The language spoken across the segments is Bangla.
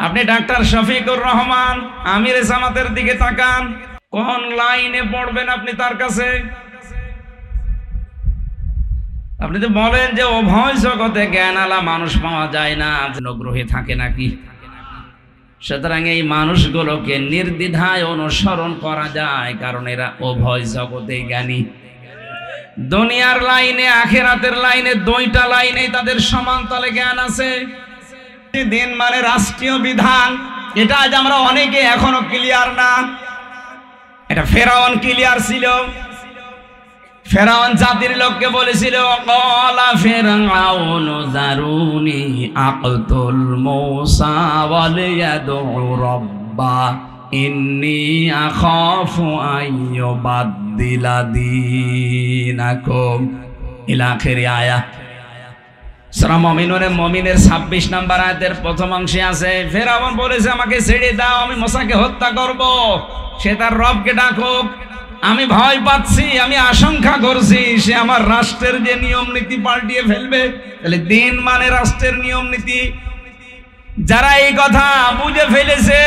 আপনি ডাক্তার শফিকুর রহমান আমির জামাতের দিকে তাকান, কোন লাইনে পড়বেন আপনি তার কাছে? আপনি তো বলেন যে উভয় জগতে জ্ঞান আলা মানুষ পাওয়া যায় না, গ্রহে থাকে নাকি? সুতরাং এই মানুষগুলোকে নির্দ্বিধায় অনুসরণ করা যায়, কারণ এরা উভয় জগতে জ্ঞানী। দুনিয়ার লাইনে আখিরাতের লাইনে দুইটা লাইনে তাদের সমান তালে জ্ঞান আছে। দিন মানে রাষ্ট্রীয় বিধান, এটা আজ আমরা অনেকে এখনো ক্লিয়ার না। এটা ফেরাউন ক্লিয়ার ছিল। ফেরাউন জাতির লোককে বলেছিল, ক্বালা ফিরআউনু যারুনি আকতুল মূসা ওয়ালিয়াদউ রাব্বা ইন্নী আখাফু আইয়ুবাদদিলা দীনাকুম ইলা আখিরি আয়া। সূরা মুমিনুনের 26 নম্বর আয়াতের প্রথম অংশে আছে, ফেরাউন বলেছে আমাকে ছেড়ে দাও, আমি মূসাকে হত্যা করব। সে তার রবকে ডাকুক, আমি ভয় পাচ্ছি, আমি আশঙ্কা করছি সে আমার রাষ্ট্রের যে নিয়ম নীতি পাল্টিয়ে ফেলবে। তাহলে দিন মানে রাষ্ট্রের নিয়ম নীতি। যারা এই কথা বুঝে ফেলেছে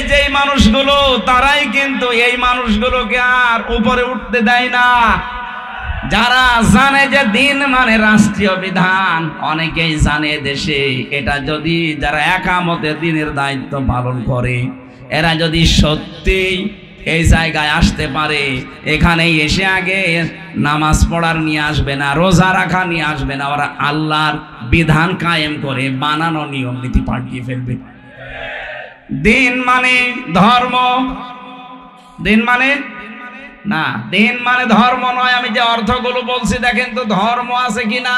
যে এই মানুষগুলো, তারাই কিন্তু এই মানুষগুলোকে আর উপরে উঠতে দেয় না। যারা জানে যে দিন মানে রাষ্ট্রীয় বিধান, অনেকেই জানে দেশে এটা যদি যারা একামতে দিনের দায়িত্ব পালন করে, এরা যদি সত্যি এই জায়গায় আসতে পারে, এখানে এসে আগে নামাজ পড়ার নিয়ে আসবে না, রোজা রাখা নিয়ে আসবে না, ওরা আল্লাহর বিধান কায়েম করে বানানো নিয়ম নীতি পাল্টিয়ে ফেলবে। দিন মানে ধর্ম, দিন মানে না, দিন মানে ধর্ম নয়। আমি যে অর্থগুলো বলছি দেখেন তো ধর্ম আছে কিনা।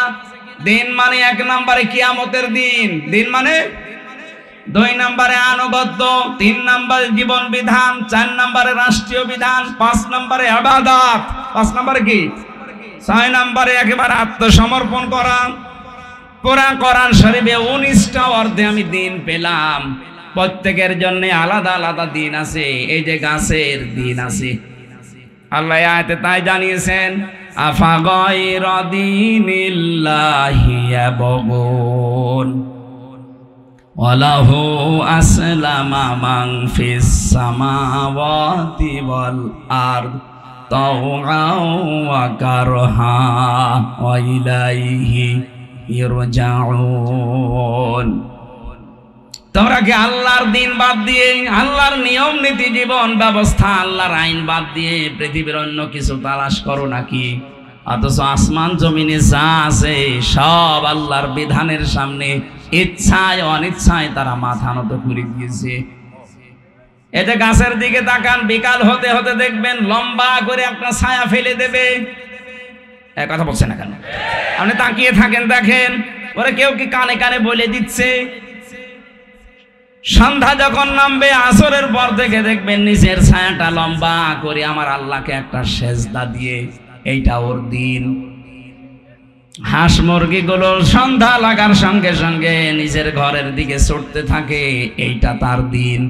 দিন মানে 1 নম্বরে কিয়ামতের দিন, দিন মানে 2 নম্বরে আনুগত্য, 3 নম্বরে জীবন বিধান, 4 নম্বরে রাষ্ট্রীয় বিধান, 5 নম্বরে ইবাদত, 5 নম্বরে কি, 6 নম্বরে একেবারে আত্মসমর্পণ করা। পুরা কোরআন শরীফে 19টা অর্থে আমি দিন পেলাম। প্রত্যেকের জন্য আলাদা আলাদা দিন আছে। এই যে গাছের দিন আছে, আল্লাহ আয়াতে তাই জানিয়েছেন, আফা গায়রা দীনিল্লাহি ইয়াবগুন ওয়ালাহু আসলামা মান ফিস সামাওয়াতি ওয়াল আরদ তাওআন ওয়া কারহা ওয়া ইলাইহি ইরজাউন। তোমরা কি আল্লাহর দিন বাদ দিয়ে, আল্লাহর নিয়ম নীতি জীবন ব্যবস্থা, আল্লাহর আইন বাদ দিয়ে পৃথিবীর অন্য কিছু তালাশ করো নাকি? অথচ আসমান জমিনে যা আছে সব আল্লাহর বিধানের সামনে ইচ্ছায় অনিচ্ছায় তারা মাথা নত করে দিয়েছে। এতে গাছের দিকে তাকান, বিকাল হতে হতে দেখবেন লম্বা করে একটা ছায়া ফেলে দেবে। এক কথা বলছে না কেন? আপনি তাকিয়ে থাকেন, দেখেন ওরা কেউ কি কানে কানে বলে দিচ্ছে। সন্ধ্যা যখন নামবে আসরের পর থেকে দেখবেন নিচের ছায়াটা লম্বা করে আমার আল্লাহকে একটা সেজদা দিয়ে, এইটা ওর দিন। হাঁস মুরগিগুলো সন্ধ্যা লাগার সঙ্গে সঙ্গে নিজের ঘরের দিকে ছুটতে থাকে, এইটা তার দিন।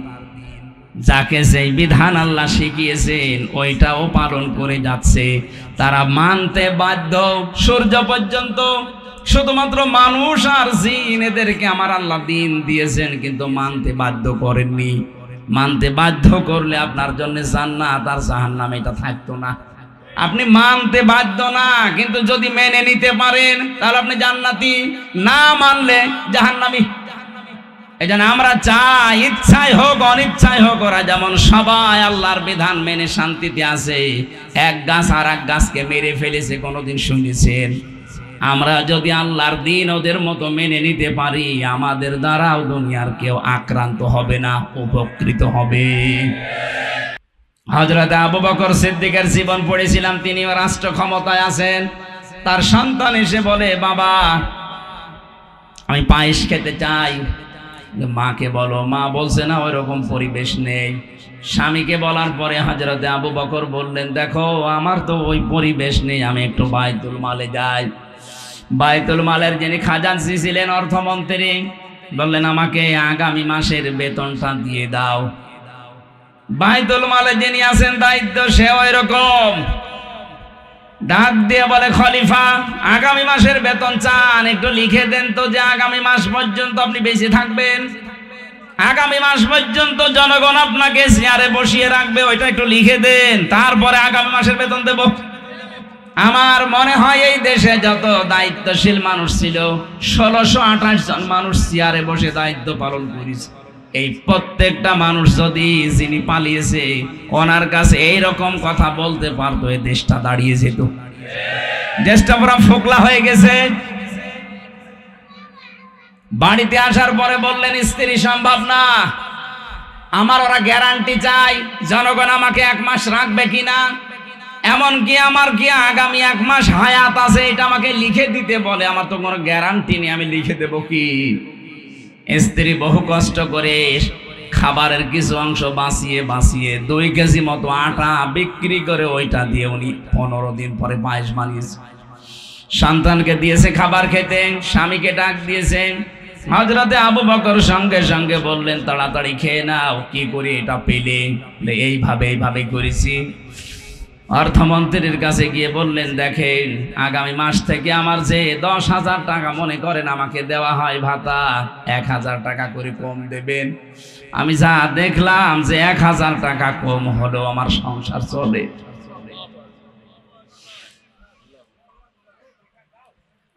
যাকে যেই বিধান আল্লাহ শিখিয়েছেন ওইটাও পালন করে যাচ্ছে, তারা মানতে বাধ্য। সূর্য পর্যন্ত শুধুমাত্র মানুষ আর জিন, এদেরকে আমার আল্লাহ দিন দিয়েছেন, কিন্তু মানতে বাধ্য করেননি। মানতে বাধ্য করলে আপনার জন্য জান্নাত আর জাহান্নাম এটা থাকতো না। আপনি মানতে বাধ্য না, কিন্তু যদি মেনে নিতে পারেন তাহলে আপনি জান্নাতি, না মানলে জাহান্নামী। এই জন্য আমরা চাই ইচ্ছায় হোক অনিচ্ছায় হোক, ওরা যেমন সবাই আল্লাহর বিধান মেনে শান্তিতে আছে। এক গাছ আর এক গাছকে মেরে ফেলেছে, কোনোদিন শুনেছেন? আমরা যদি আল্লাহর দিন ওদের মতো মেনে নিতে পারি, আমাদের দ্বারাও দুনিয়ার কেউ আক্রান্ত হবে না, উপকৃত হবে। হযরত আবু বকর সিদ্দিকের জীবন পড়েছিলাম, তিনিও রাষ্ট্র ক্ষমতায় আছেন। তার সন্তান এসে বলে, বাবা আমি পায়েস খেতে চাই। মাকে বলো, মা বলছে না ওইরকম পরিবেশ নেই। স্বামীকে বলার পরে হযরত আবু বকর বললেন, দেখো আমার তো ওই পরিবেশ নেই, আমি একটু বাইতুল মালে যাই। বাইতুল মালের যিনি খাজানচি ছিলেন, অর্থমন্ত্রী, বললেন আমাকে আগামী মাসের বেতনটা দিয়ে দাও। বাইতুল মালে যিনি আছেন দায়িত্ব, সে ওই রকম ডাক দিয়ে বলে, খলিফা আগামী মাসের বেতন চান, একটু লিখে দেন তো যে আগামী মাস পর্যন্ত আপনি বেঁচে থাকবেন। আগামী মাস পর্যন্ত জনগণ আপনাকে চেয়ারে বসিয়ে রাখবে, ওইটা একটু লিখে দেন, তারপরে আগামী মাসের বেতন দেব। আমার মনে হয় এই দেশে যত দায়িত্বশীল মানুষ ছিল 1628 জন মানুষ চেয়ারে বসে দায়িত্ব পালন করেছে। এই প্রত্যেকটা মানুষ যদি যিনি পালিয়েছে ওনার কাছে এইরকম কথা বলতে পারতো, এই দেশটা দাঁড়িয়ে যেত। দেশটা পুরো ফোকলা হয়ে গেছে। বাড়িতে আসার পরে বললেন স্ত্রী সম্ভব না, আমার ওরা গ্যারান্টি চাই জনগণ আমাকে 1 মাস রাখবে কিনা, এমনকি আমার কি আগামী 1 মাস হায়াত আছে এটা আমাকে লিখে দিতে বলে, আমার তো কোনো গ্যারান্টি নেই, আমি লিখে দেব কি? স্ত্রী বহু কষ্ট করে খাবারের কিছু অংশ বাঁচিয়ে 2 কেজি মতো আটা বিক্রি করে ওইটা দিয়ে উনি 15 দিন পরে পায়েস বানিয়েছে, সন্তানকে দিয়েছে খাবার খেতে, স্বামীকে ডাক দিয়েছে। হযরতে আবু বকর সঙ্গে সঙ্গে বললেন তাড়াতাড়ি খেয়ে নাও, কি করে এটা পেলে? এইভাবে করেছি। অর্থমন্ত্রীর কাছে গিয়ে বললেন দেখেন আগামী মাস থেকে আমার যে 10,000 টাকা মনে করেন আমাকে দেওয়া হয় ভাতা, 1,000 টাকা করে কম দেবেন। আমি যা দেখলাম যে 1,000 টাকা কম হলো আমার সংসার চলে।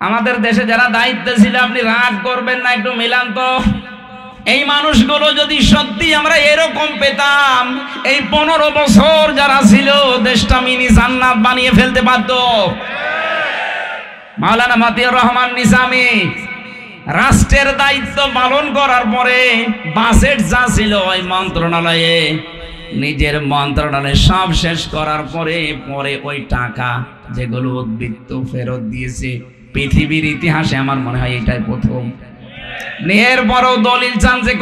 আমাদের দেশে যারা দায়িত্বে ছিল, আপনি রাগ করবেন না, একটু মিলান তো। এই মানুষগুলো যদি সত্যি আমরা এরকম পেতাম, এই 15 বছর যারা ছিল দেশটা মিনি জান্নাত বানিয়ে ফেলতে পারত। মাওলানা মতিউর রহমান নিজামী রাষ্ট্রের দায়িত্ব পালন করার পরে বাজেট যা ছিল ওই মন্ত্রণালয়ে, নিজের মন্ত্রণালয়ে সব শেষ করার পরে ওই টাকা যেগুলো উদ্বৃত্ত ফেরত দিয়েছে পৃথিবীর ইতিহাসে আমার মনে হয় এটাই প্রথম। এরপরও দলিল চান যে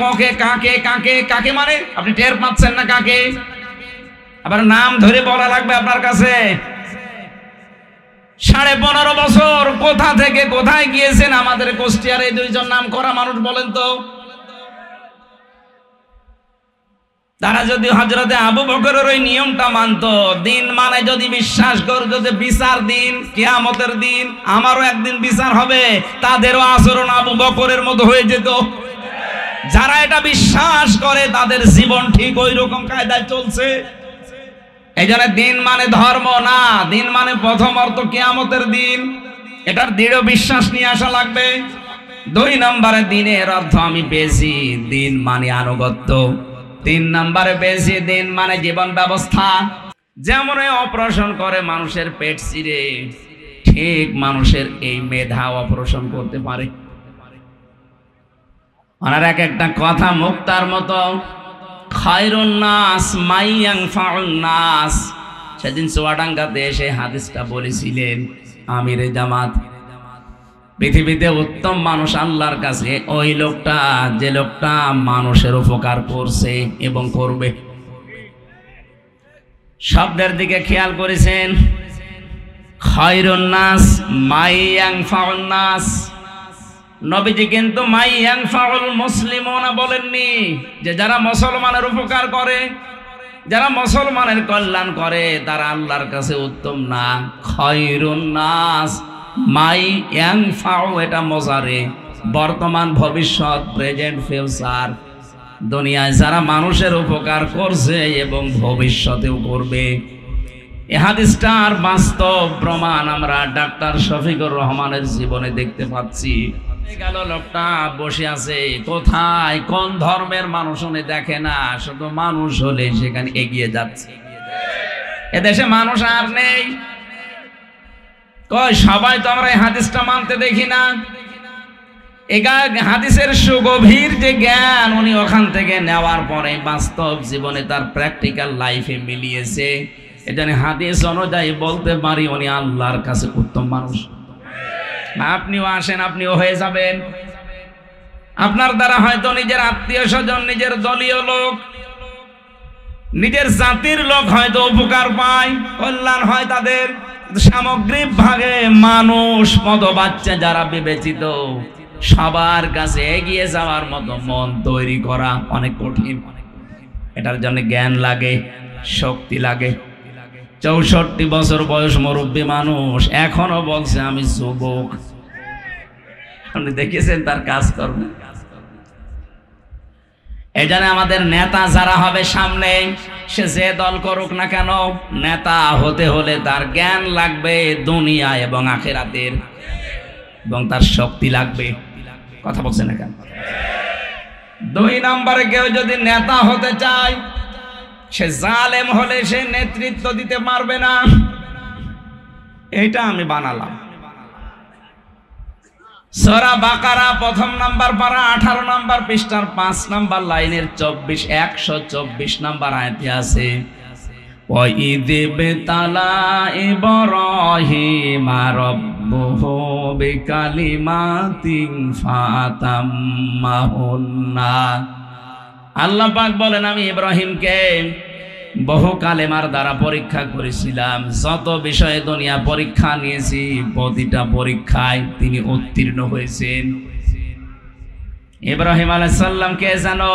কাকে মানে আপনি টের পাচ্ছেন না কাকে, আবার নাম ধরে বলা লাগবে আপনার কাছে। 15.5 বছর কোথা থেকে কোথায় গিয়েছেন আমাদের কুষ্টিয়ার এই 2 জন নাম করা মানুষ, বলেন তো। তারা যদি হযরতে আবু বকরের ওই নিয়মটা মানতো, দিন মানে যদি বিশ্বাস করতো যে বিচার দিন, কিয়ামতের দিন আমারও একদিন বিচার হবে, তাদেরও আচরণ আবু বকরের মতো হয়ে যেত। যারা এটা বিশ্বাস করে তাদের জীবন ঠিক ওই রকম কায়দায় চলছে। এই জন্য দিন মানে ধর্ম না, দিন মানে প্রথম অর্থ কিয়ামতের দিন, এটার দৃঢ় বিশ্বাস নিয়ে আসা লাগবে। 2 নম্বরে দিনের অর্থ আমি পেয়েছি, দিন মানে আনুগত্য। 3 নম্বরে পেয়েছি দিন মানে জীবন ব্যবস্থা। যেমন অপারেশন করে মানুষের পেট চিরে, ঠিক মানুষের এই মেধা অপারেশন করতে পারে। ওনার একটা কথা মুক্তার মতো, খায়রুন নাস মাইয়ানফাউন নাস। সেদিন চুয়াডাঙ্গাতে এসে হাদিসটা বলেছিলেন আমিরে জামাত, পৃথিবীতে উত্তম মানুষ আল্লাহর কাছে ওই লোকটা যে লোকটা মানুষের উপকার করছে এবং করবে। শব্দের দিকে খেয়াল করেছেন, খায়রুন নাস মাইয়ানফাউন নাস। নবীজি কিন্তু মাইয়ানফাউল মুসলিমুনা বলেননি, যে যারা মুসলমানের উপকার করে, যারা মুসলমানের কল্যাণ করে তারা আল্লাহর কাছে উত্তম না। খায়রুন নাস মাইয়ানফাউ, এটা মজারে, বর্তমান ভবিষ্যৎ, প্রেজেন্ট ফিউচার। দুনিয়ায় যারা মানুষের উপকার করছে এবং ভবিষ্যতেও করবে। এই হাদিসটার বাস্তব প্রমাণ আমরা ডাক্তার শফিকুর রহমানের জীবনে দেখতে পাচ্ছি। গেল লোকটা বসে আছে কোথায়, কোন ধর্মের মানুষ উনি দেখে না, শুধু মানুষ হলে সেখানে এগিয়ে যাচ্ছে। এদেশে মানুষ আর নেই, কই সবাই তো আমরা এই হাদিসটা মানতে দেখি না। হাদিসের সুগভীর যে জ্ঞান উনি ওখান থেকে নেওয়ার পরে বাস্তব জীবনে তার প্র্যাকটিক্যাল লাইফে মিলিয়েছে। এজন্য হাদিস অনুযায়ী বলতে পারি উনি আল্লাহর কাছে উত্তম মানুষ। আপনিও আসেন, আপনিও হয়ে যাবেন। আপনার দ্বারা হয়তো নিজের আত্মীয় স্বজন, নিজের দলীয় লোক, নিজের জাতির লোক হয়তো উপকার পায়, কল্যাণ হয় তাদের। সামগ্রিক ভাগে মানুষ মতবাচ্চা যারা বিবেচিত, সবার কাছে এগিয়ে যাওয়ার মতো মন তৈরি করা অনেক কঠিন। এটার জন্য জ্ঞান লাগে, শক্তি লাগে। 64 বছর বয়স মুরব্বী মানুষ এখনো বলছে আমি যুবক। আপনি দেখেছেন তার কাজ করবে। এজন্য আমাদের নেতা যারা হবে সামনে, সে যে দল করুক না কেন, নেতা হতে হলে তার জ্ঞান লাগবে দুনিয়া এবং আখিরাতের, এবং তার শক্তি লাগবে। কথা বলছে না কেন? 2 নম্বরে কেউ যদি নেতা হতে চায়, সে জালেম হলে সে নেতৃত্ব দিতে পারবে না। এইটা আমি বানালাম। সূরা বাকারা 1 নম্বর পারা 18 নম্বর পৃষ্ঠার 5 নম্বর লাইনের 124 নম্বর আয়াতে আছে, وَإِذِ ابْتَلَى إِبْرَاهِيمَ رَبُّهُ بِكَلِمَاتٍ فَأَتَمَّهُنَّ। আল্লাহ পাক বলেন, আমি ইব্রাহিমকে বহু কালেমার দ্বারা পরীক্ষা করেছিলাম। যত বিষয়ে দুনিয়া পরীক্ষা নিয়েছি, প্রতিটা পরীক্ষায় তিনি উত্তীর্ণ হয়েছেন। ইব্রাহিম আলাইহিস সালাম কে জানো?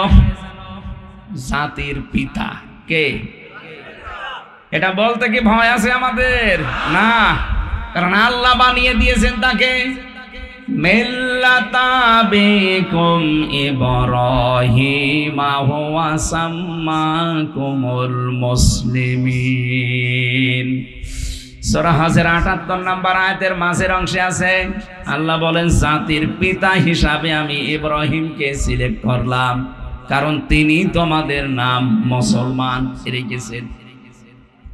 জাতির পিতা। কে? এটা বলতে কি ভয় আছে আমাদের? না, কারণ আল্লাহ বানিয়ে দিয়েছেন তাকে। মিল্লাতা বিকুম ইব্রাহিমা হুয়া সাম্মাকুমুল মুসলিমিন। সূরা হজের 78 নম্বর আয়াতের মাঝের অংশে আছে, আল্লাহ বলেন, জাতির পিতা হিসাবে আমি ইব্রাহিমকে সিলেক্ট করলাম, কারণ তিনি তোমাদের নাম মুসলমান রেখেছেন।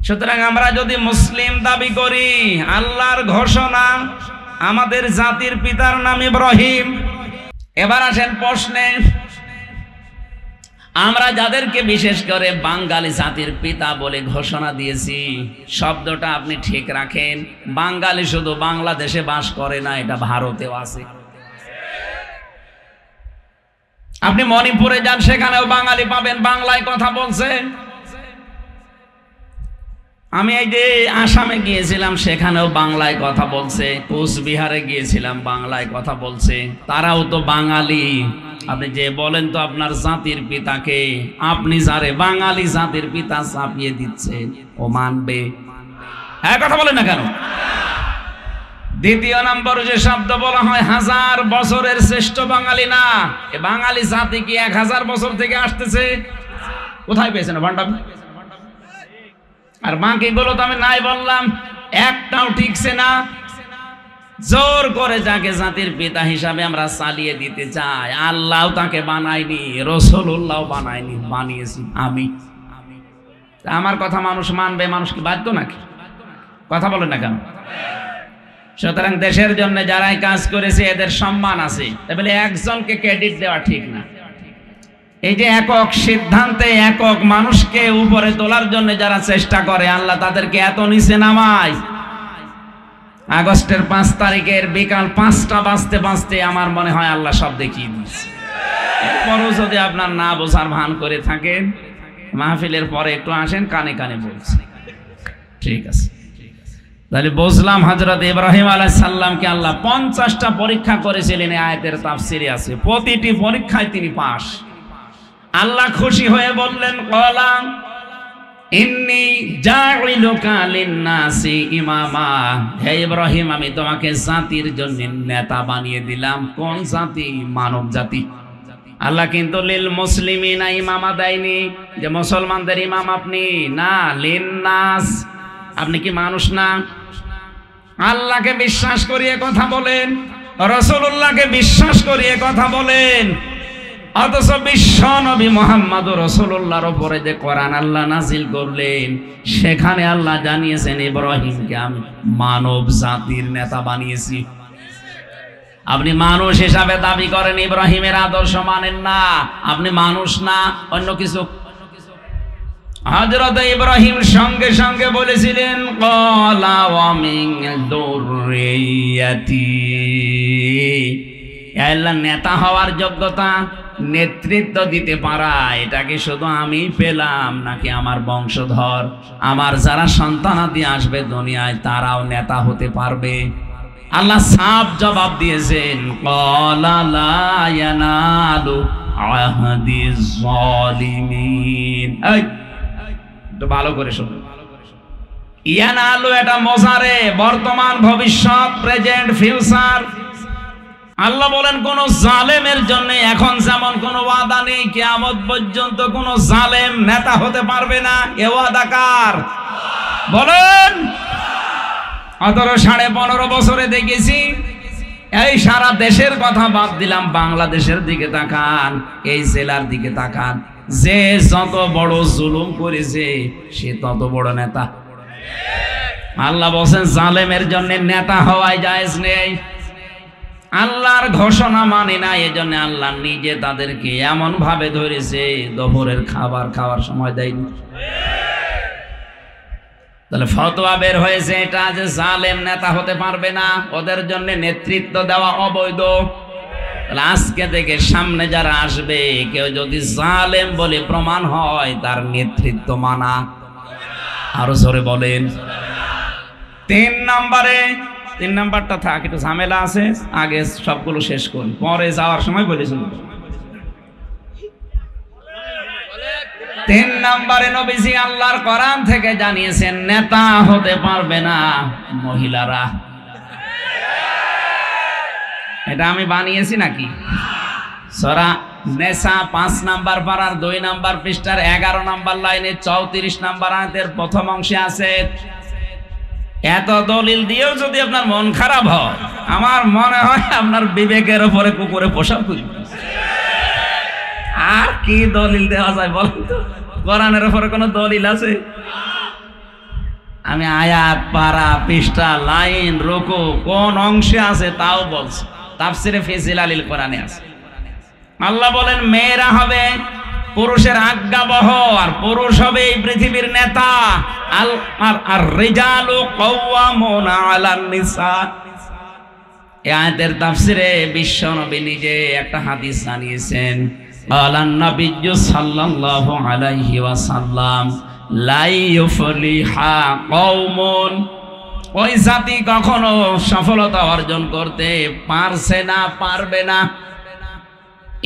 সুতরাং আমরা যদি মুসলিম দাবি করি, আল্লাহর ঘোষণা, আমাদের জাতির পিতার নাম ইব্রাহিম। এবার আসেন প্রশ্নে, আমরা যাদেরকে বিশেষ করে বাঙালি জাতির পিতা বলে ঘোষণা দিয়েছি, শব্দটা আপনি ঠিক রাখেন। বাঙালি শুধু বাংলাদেশে বাস করে না, এটা ভারতেও আছে। আপনি মণিপুরে যান, সেখানেও বাঙালি পাবেন, বাংলায় কথা বলছে। আমি এই যে আসামে গিয়েছিলাম, সেখানেও বাংলায় কথা বলছে। কোচবিহারে গিয়েছিলাম, বাংলায় কথা বলছে। তারাও তো বাঙালি। আপনি যে বলেন তো আপনার জাতির পিতাকে, আপনি যারে বাঙালি জাতির পিতা চাপিয়ে দিচ্ছে, ও মানবে? হ্যাঁ, কথা বলেন না কেন? দ্বিতীয় নম্বর যে শব্দ বলা হয়, 1000 বছরের শ্রেষ্ঠ বাঙালি না। এ বাঙালি জাতি কি 1000 বছর থেকে আসতেছে? কোথায় পেয়েছেন ভান্ডার? আর বাকিগুলো তো আমি নাই বললাম, একটাও ঠিকছে না। জোর করে যাকে জাতির পিতা হিসাবে আমরা চালিয়ে দিতে চাই, আল্লাহ তাকে বানায়নি, রাসূলুল্লাহ বানায়নি, বানিয়েছি আমি। আমার কথা মানুষ মানবে? মানুষ কি বাধ্য নাকি? কথা বলেন না কেন? সুতরাং দেশের জন্য যারাই কাজ করেছে, এদের সম্মান আছে, তাহলে একজনকে ক্রেডিট দেওয়া ঠিক না। এই যে একক সিদ্ধান্তে একক মানুষকে উপরে তোলার জন্য যারা চেষ্টা করে, আল্লাহ তাদেরকে এত নিচে নামায়। আগস্টের 5 তারিখের বিকাল 5টা বাজতে আমার মনে হয় আল্লাহ সব দেখিয়ে দিয়েছে। এরপরও যদি আপনার না বোঝার ভান করে থাকেন, মাহফিলের পরে একটু আসেন, কানে কানে বলছি, ঠিক আছে? তাহলে বুঝলাম, হযরত ইব্রাহিম আলাইহিস সালামকে আল্লাহ 50টা পরীক্ষা করেছিলেন। আয়াতের তাফসিরে আছে, প্রতিটি পরীক্ষায় তিনি পাস। আল্লাহ খুশি হয়ে বললেন, ক্বালা ইন্নী জাইলুকা লিন-নাসি ইমামা। হে ইব্রাহিম, আমি তোমাকে জাতির জন্য নেতা বানিয়ে দিলাম। কোন জাতি? মানব জাতি। আল্লাহ কিন্তু লিল মুসলিমিনা ইমামা দেয়নি, যে মুসলমানদের ইমাম আপনি, না, লিন-নাস। আপনি কি মানুষ না? আল্লাহকে বিশ্বাস করিয়ে কথা বলেন, রাসূলুল্লাহকে বিশ্বাস করিয়ে কথা বলেন, অথচ বিশ্ব নবী মুহাম্মদ রাসূলুল্লাহর উপরে যে কোরআন আল্লাহ নাজিল করলেন, সেখানে আল্লাহ জানিয়েছেন ইব্রাহিমকে আমি মানব জাতির নেতা বানিয়েছি। আপনি মানুষ হিসাবে দাবি করেন, ইব্রাহিমের আদর্শ মানেন না, আপনি মানুষ না, অন্য কিছু। হযরত ইব্রাহিম সঙ্গে সঙ্গে বলেছিলেন, ক্বালা ওয়া মিন যুররিয়াতি। আল্লাহ নেতা হওয়ার যোগ্যতা, নেতৃত্ব দিতে পারা, এটা কি শুধু আমি পেলাম নাকি আমার বংশধর, আমার যারা সন্তানাদি আসবে দুনিয়ায়, তারাও নেতা হতে পারবে? আল্লাহ সাফ জবাব দিয়েছেন, ক্বালা লা ইয়ানালু আহদিজ যালিমিন। এই তো ভালো করে শুনুন, ইয়ানালু এটা মোজারে, বর্তমান, ভবিষ্যৎ, প্রেজেন্ট, ফিউচার। আল্লাহ বলেন কোন জালেমের জন্য এখন যেমন কোন ওয়াদা নেই, কিয়ামত পর্যন্ত কোন জালেম নেতা হতে পারবে না। এ ওয়াদা কার বলেন? 15.5 বছরে দেখেছি, এই সারা দেশের কথা বাদ দিলাম, বাংলাদেশের দিকে তাকান, এই জেলার দিকে তাকান, যে যত বড় জুলুম করেছে সে তত বড় নেতা। আল্লাহ বলেন জালেমের জন্য নেতা হওয়াই জায়েজ নেই। আল্লাহর ঘোষণা মানে না, এজন্য আল্লাহ নিজে তাদেরকে এমন ভাবে ধরেছে দুপুরের খাবার খাওয়ার সময় দেয়নি। তাহলে ফতোয়া বের হয়েছে এটা যে জালেম নেতা হতে পারবে না, ওদের জন্য নেতৃত্ব দেওয়া অবৈধ। তাহলে আজকে থেকে সামনে যারা আসবে, কেউ যদি জালেম বলে প্রমাণ হয়, তার নেতৃত্ব মানা। আরো জোরে বলেন। 3 নাম্বারটা থাক, একটু ঝামেলা আছে, আগে সবগুলো শেষ করুন, পরে যাওয়ার সময় বলেছিল। 3 নম্বরে নবীজি আল্লাহর কোরআন থেকে জানিয়েছেন নেতা হতে পারবে না মহিলারা। এটা আমি বানিয়েছি নাকি? সূরা নেসা 5 নাম্বার পারার 2 নাম্বার পৃষ্ঠার 11 নাম্বার লাইনে 34 নাম্বার আয়াতের প্রথম অংশে আছে। এত দলিল দিয়েও যদি আপনার মন খারাপ হয়, আমার মনে হয় আপনার বিবেকের উপরে কুকুরে পোশাক খুঁজবে। আর কি দলিল দেওয়া যায় বলেন তো? কোরআনের উপরে কোনো দলিল আছে? আমি আয়াত, পারা, পৃষ্ঠা, লাইন, রুকু কোন অংশে আছে তাও বলছি। তাফসিরে ফি জিলালিল কোরআনে আছে। আল্লাহ বলেন মেয়েরা হবে পুরুষের আজ্ঞাবহ, আর পুরুষ হবে এই পৃথিবীর নেতা। আর রিজালু কাওয়ামুনা আলান নিসা। এই আয়াতের তাফসিরে বিশ্বনবী নিজে একটা হাদিস জানিয়েছেন। আলান নবিয়্যু সাল্লাল্লাহু আলাইহি ওয়াসাল্লাম লা ইউফলিহা কওমুন, ওই জাতি কখনো সফলতা অর্জন করতে পারছে না, পারবে না।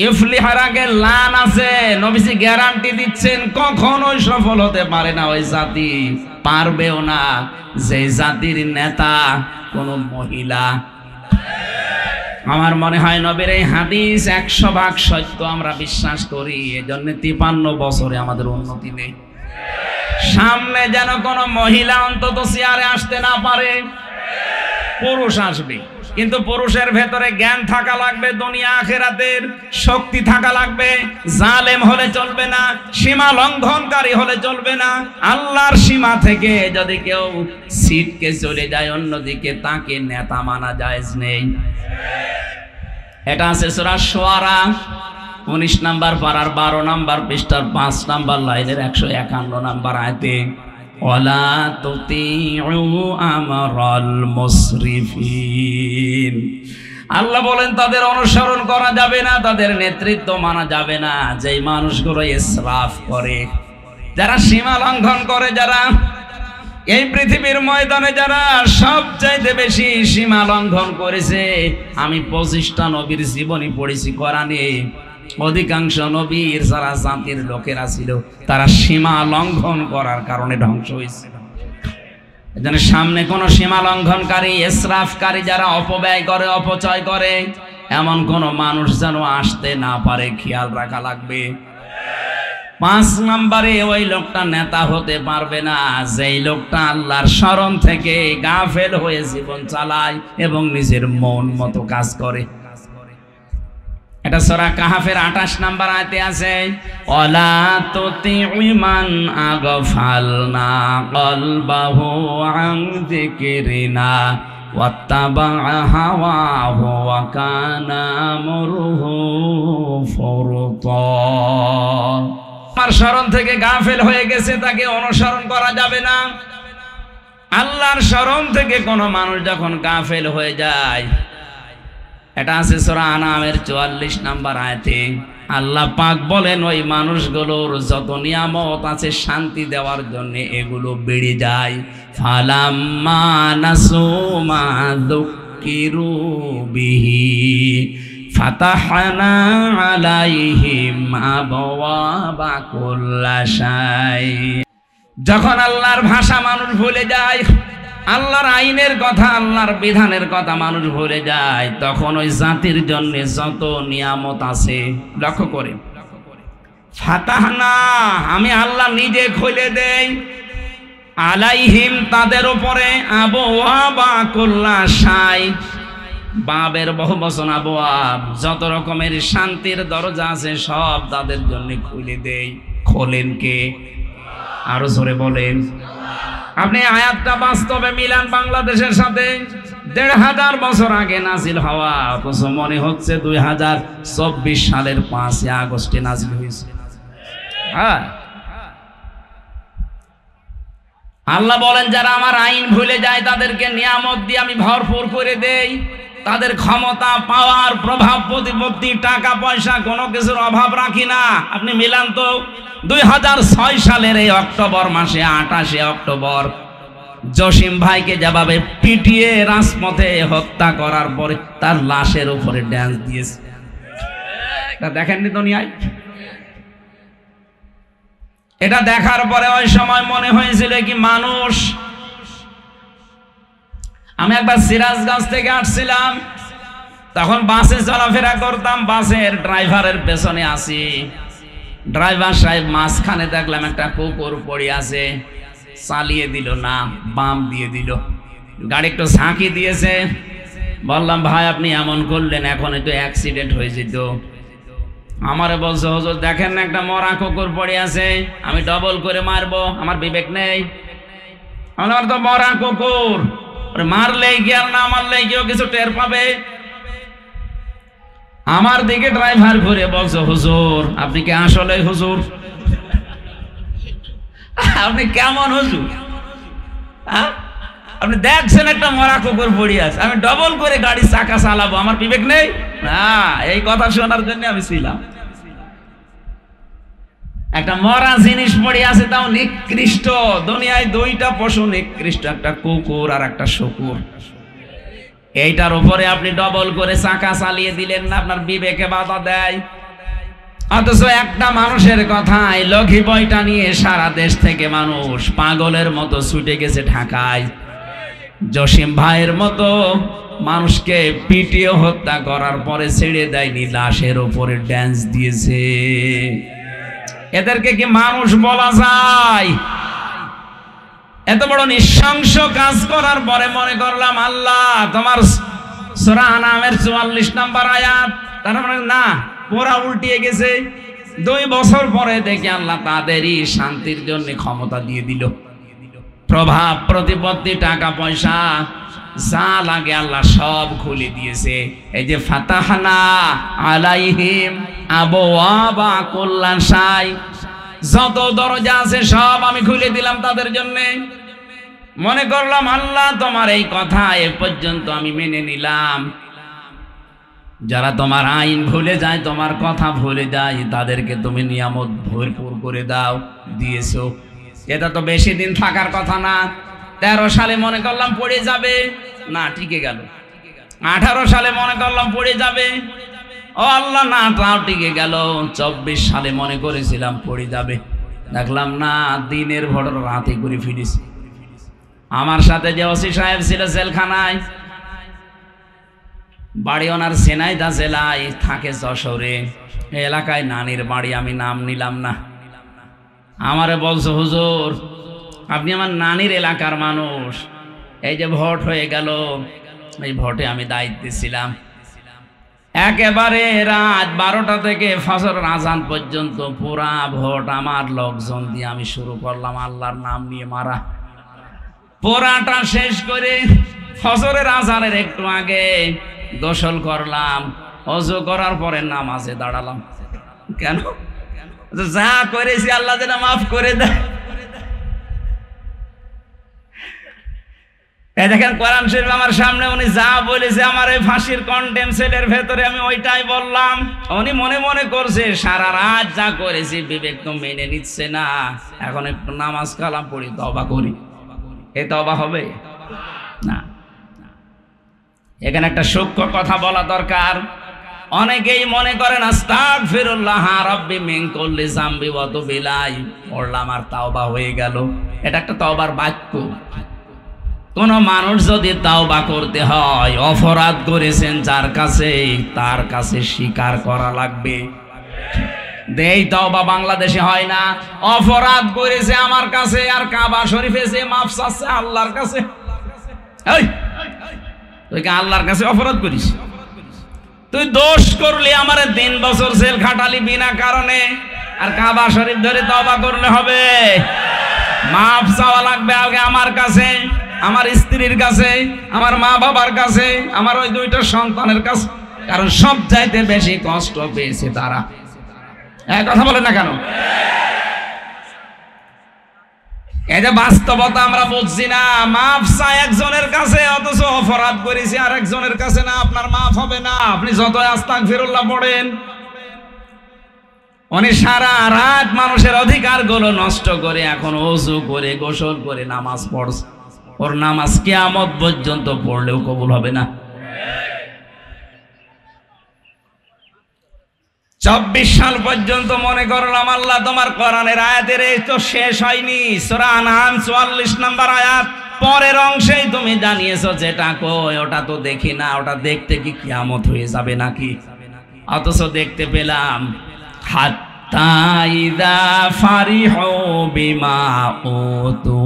ইফলিহার আগে লান আছে, নবীজি গ্যারান্টি দিচ্ছেন কখনোই সফল হতে পারে না ওই জাতি, পারবেও না যে জাতির নেতা কোনো মহিলা। আমার মনে হয় নবীর এই হাদিস 100% সত্য আমরা বিশ্বাস করি। এজন্য 53 বছরে আমাদের উন্নতি নেই। সামনে যেন কোনো মহিলা অন্তত চেয়ারে আসতে না পারে। পুরুষ আসবে, কিন্তু পুরুষের ভেতরে জ্ঞান থাকা লাগবে, দুনিয়া আখিরাতের শক্তি থাকা লাগবে। জালেম হলে চলবে না, সীমা লঙ্ঘনকারী হলে চলবে না। আল্লাহর সীমা থেকে যদি কেউ ছিটকে চলে যায় অন্যদিকে, তাকে নেতা মানা জায়েজ নেই। এটা আছে সূরা শুআরা 19 নাম্বার পারার 12 নাম্বার পৃষ্ঠার 5 নাম্বার লাইনের 151 নাম্বার আয়াতে। ওয়ালা তুতিউ আমরাল মুসরিফিন। আল্লাহ বলেন তাদের অনুসরণ করা যাবে না, তাদের নেতৃত্ব মানা যাবে না যেই মানুষগুলো ইসরাফ করে, যারা সীমা লঙ্ঘন করে, যারা এই পৃথিবীর ময়দানে যারা সবচাইতে বেশি সীমা লঙ্ঘন করেছে। আমি 25টা নবীর জীবনী পড়েছি কোরআনে। অধিকাংশ নবীর যারা জাতির লোকেরা ছিল, তারা সীমা লঙ্ঘন করার কারণে ধ্বংস হয়েছিল। এজন্য সামনে কোন সীমা লঙ্ঘনকারী, ইসরাফকারী, যারা অপব্যয় করে, অপচয় করে, এমন কোন মানুষ যেন আসতে না পারে, খেয়াল রাখা লাগবে। 5 নম্বরে ওই লোকটা নেতা হতে পারবে না যেই লোকটা আল্লাহর শরণ থেকে গাফেল হয়ে জীবন চালায় এবং নিজের মন মতো কাজ করে। এটা সূরা কাহাফের 28 নাম্বার আয়াতে আছে। ওয়ালা তুতিউ মান আগফালনা কলবাহু আন যিকরিনা ওয়াত্তাবা হাওয়াহু ওয়া কানা আমরুহু ফুরতা। আমার শরণ থেকে গাফেল হয়ে গেছে, তাকে অনুসরণ করা যাবে না। আল্লাহর শরণ থেকে কোনো মানুষ যখন গাফেল হয়ে যায়, এটা আছে সূরা আনামের 44 নাম্বার আয়াতে। আল্লাহ পাক বলেন ওই মানুষগুলোর যত নিয়ামত আছে শান্তি দেওয়ার জন্য, এগুলো বেড়ে যায়। ফালাম্মা নাসু মা যুক্কিরু বিহি ফাতাহনা আলাইহিম আবওয়াবা কুল্লি শাই। যখন আল্লাহর ভাষা মানুষ ভুলে যায়, আল্লাহর আইনের কথা, আল্লাহর বিধানের কথা মানুষ ভুলে যায়, তখন ওই জাতির জন্য যত নিয়ামত আছে, লক্ষ্য করে, ফাতাহনা, আমি আল্লাহ নিজে খুলে দেই, আলাইহিম, তাদের উপরে, আবওয়াবা কুল্লা শাই, বাবের বহু বচন আবওয়াব, যত রকমের শান্তির দরজা আছে সব তাদের জন্য খুলে দেই। খোলেন কে? আরো জোরে বলেন। আপনি আয়াতটা বাস্তবে মিলান বাংলাদেশের সাথে। ১৫০০ বছর আগে নাজিল হওয়া, অথচ মনে হচ্ছে ২০২৪ সালের ৫ই আগস্টে নাজিল হয়েছে। হ্যাঁ, আল্লাহ বলেন যারা আমার আইন ভুলে যায় তাদেরকে নিয়ামত দিয়ে আমি ভরপুর করে দেই। তাদের ক্ষমতা, পাওয়ার, প্রভাব, প্রতিপত্তি, টাকা পয়সা কোনো কিছুর অভাব রাখি না। আপনি মিলান তো, ২০০৬ সালের এই অক্টোবর মাসে ২৮ অক্টোবর জসিম ভাইকে যেভাবে পিটিয়ে রাজপথে হত্যা করার পরে তার লাশের উপরে ড্যান্স দিয়েছে, দেখেননি দুনিয়ায়? এটা দেখার পরে ওই সময় মনে হয়েছিল কি মানুষ। আমি একবার সিরাজগঞ্জ থেকে আসছিলাম, তখন বাসে চলাফেরা করতাম, বাসের ড্রাইভারের পেছনে আছি, ড্রাইভার সাহেব মাঝখানে দেখলাম একটা কুকুর পড়ে আছে, চালিয়ে দিল না, বাম দিয়ে দিল, গাড়ি একটু ঝাঁকি দিয়েছে। বললাম ভাই আপনি এমন করলেন, এখন একটু অ্যাক্সিডেন্ট হয়ে যেত। আমারে বলছে হুজুর দেখেন না একটা মরা কুকুর পড়ে আছে, আমি ডবল করে মারবো, আমার বিবেক নেই? আমার তো মরা কুকুর, মারলেই কি আর না মারলেই কেউ কিছু টের পাবে? আমার দিকে ড্রাইভার ঘুরে বলছে হুজুর আপনি কি আসলে হুজুর? আপনি কেমন হুজুর? আপনি দেখছেন একটা মরা কুকুর পড়ে আছে, আমি ডবল করে গাড়ি চাকা চালাবো, আমার বিবেক নেই? না, এই কথা শোনার জন্য আমি ছিলাম। একটা মরা জিনিস পড়ে আছে, তাও নিকৃষ্ট। দুনিয়ায় দুইটা পশু নিকৃষ্ট, একটা কুকুর আর একটা শুকুর। এইটার উপরে আপনি ডবল করে চাকা চালিয়ে দিলেন না, আপনার বিবেকে বাধা দেয়। অথচ একটা মানুষের কথায় লঘি বইটা নিয়ে সারা দেশ থেকে মানুষ পাগলের মতো ছুটে গেছে ঢাকায়। জসিম ভাইয়ের মতো মানুষকে পিটিয়ে হত্যা করার পরে ছেড়ে দেয়নি, লাশের উপরে ড্যান্স দিয়েছে। এদেরকে কি মানুষ বলা যায়? এত বড় নৃশংস কাজ করার পরে মনে করলাম আল্লাহ তোমার সূরা আনামের ৪৪ নম্বর আয়াত, তার মানে না, পুরা উল্টিয়ে গেছে। ২ বছর পরে দেখি আল্লাহ তাদেরই শান্তির জন্য ক্ষমতা দিয়ে দিল, প্রভাব, প্রতিপত্তি, টাকা পয়সা যা লাগে আল্লাহ সব খুলে দিয়েছে। এই যে ফাতাহনা আলাইহিম আবওয়াবা কুল্লা শাই, যত দরজা আছে সব আমি খুলে দিলাম তাদের জন্য। মনে করলাম আল্লাহ তোমার এই কথা এ পর্যন্ত আমি মেনে নিলাম। যারা তোমার আইন ভুলে যায়, তোমার কথা ভুলে যায়, তাদেরকে তুমি নিয়ামত ভরপুর করে দাও, দিয়েছো। এটা তো বেশি দিন থাকার কথা না। 13 সালে মনে করলাম পড়ে যাবে, না টিকে গেল। 18 সালে মনে করলাম পড়ে যাবে, ও আল্লাহ না, তাও টিকে গেল। 24 সালে মনে করেছিলাম পড়ে যাবে, দেখলাম না, দিনের ভোর রাতে করে ফিরেছি। আমার সাথে যে ওসি সাহেব ছিল জেলখানায়, বাড়ি ওনার ঝিনাইদহ জেলায়, থাকে যশোরে, এলাকায় নানির বাড়ি, আমি নাম নিলাম না। আমারে বলছে হুজুর আপনি আমার নানির এলাকার মানুষ, এই যে ভোট হয়ে গেল, এই ভোটে আমি দায়িত্বে ছিলাম, একেবারে রাত 12টা থেকে ফজরের আজান পর্যন্ত পুরা ভোট আমার লোকজন দিয়ে আমি শুরু করলাম আল্লাহর নাম নিয়ে মারা। পুরাটা শেষ করে ফজরের আজানের একটু আগে গোসল করলাম, ওযু করার পরে নামাজে দাঁড়ালাম। কেন? যা করেছি আল্লাহ যেন মাফ করে দেয়। দেখেন কোরআন শরীফ আমার সামনে, উনি যা বলেছে আমার এই ফাঁসির কন্টেম সেলের ভেতরে আমি ওইটাই বললাম। উনি মনে মনে করছে সারা রাত যা করেছি বিবেক তো মেনে নিচ্ছে না, এখন একটু নামাজ কালাম পড়ি, তওবা করি। এ তওবা হবে না। এখানে একটা সূক্ষ্ম কথা বলা দরকার। অনেকেই মনে করেন আস্তাগফিরুল্লাহ রাব্বি মিন কুল্লি যামবি ওয়া তুবু ইলাইহি, পড়লাম আর তওবা হয়ে গেল। এটা একটা তওবার বাক্য। কোন মানুষ যদি তাওবা করতে হয়, অপরাধ করেছেন যার কাছে, তার কাছে স্বীকার করা লাগবে। এই তাওবা বাংলাদেশে হয় না। অপরাধ করেছে আমার কাছে, আর কাবা শরীফে যে মাফ চাচ্ছে আল্লাহর কাছে। এই তুই কি আল্লাহর কাছে অপরাধ করিস? তুই দোষ করলি, আমার 3 বছর জেল খাটালি বিনা কারণে, আর কাবা শরীফ ধরে তওবা করলে হবে? মাফ চাওয়া লাগবে আগে আমার কাছে, আমার স্ত্রীর কাছে, আমার মা বাবার কাছে, আমার ওই 2টা সন্তানের কাছে। কারণ সব চাইতে বেশি কষ্ট পেয়েছে তারা। কথা বলে না কেন? এই যে বাস্তবতা আমরা বুঝছি না। মাফ চাই একজনের কাছে, অথচ অপরাধ করেছি আর একজনের কাছে না, আপনার মাফ হবে না। আপনি যত আস্তাগফিরুল্লাহ পড়েন, উনি সারা রাত মানুষের অধিকার গুলো নষ্ট করে এখন ওযু করে গোসল করে নামাজ পড়ছে। ওর নামাজ কিয়ামত পর্যন্ত পড়লেও কবুল হবে না। 24 সাল পর্যন্ত মনে করলাম আল্লাহ তোমার কোরআনের আয়াতের এই তো শেষ হয়নি। সূরা আনআম 44 নম্বর আয়াত পরের অংশেই তুমি জানিয়েছো যেটা কই ওটা তো দেখি না, ওটা দেখতে কি কিয়ামত হয়ে যাবে নাকি? অথচ দেখতে পেলাম হাত্তা ইযা ফারিহু বিমা উতু।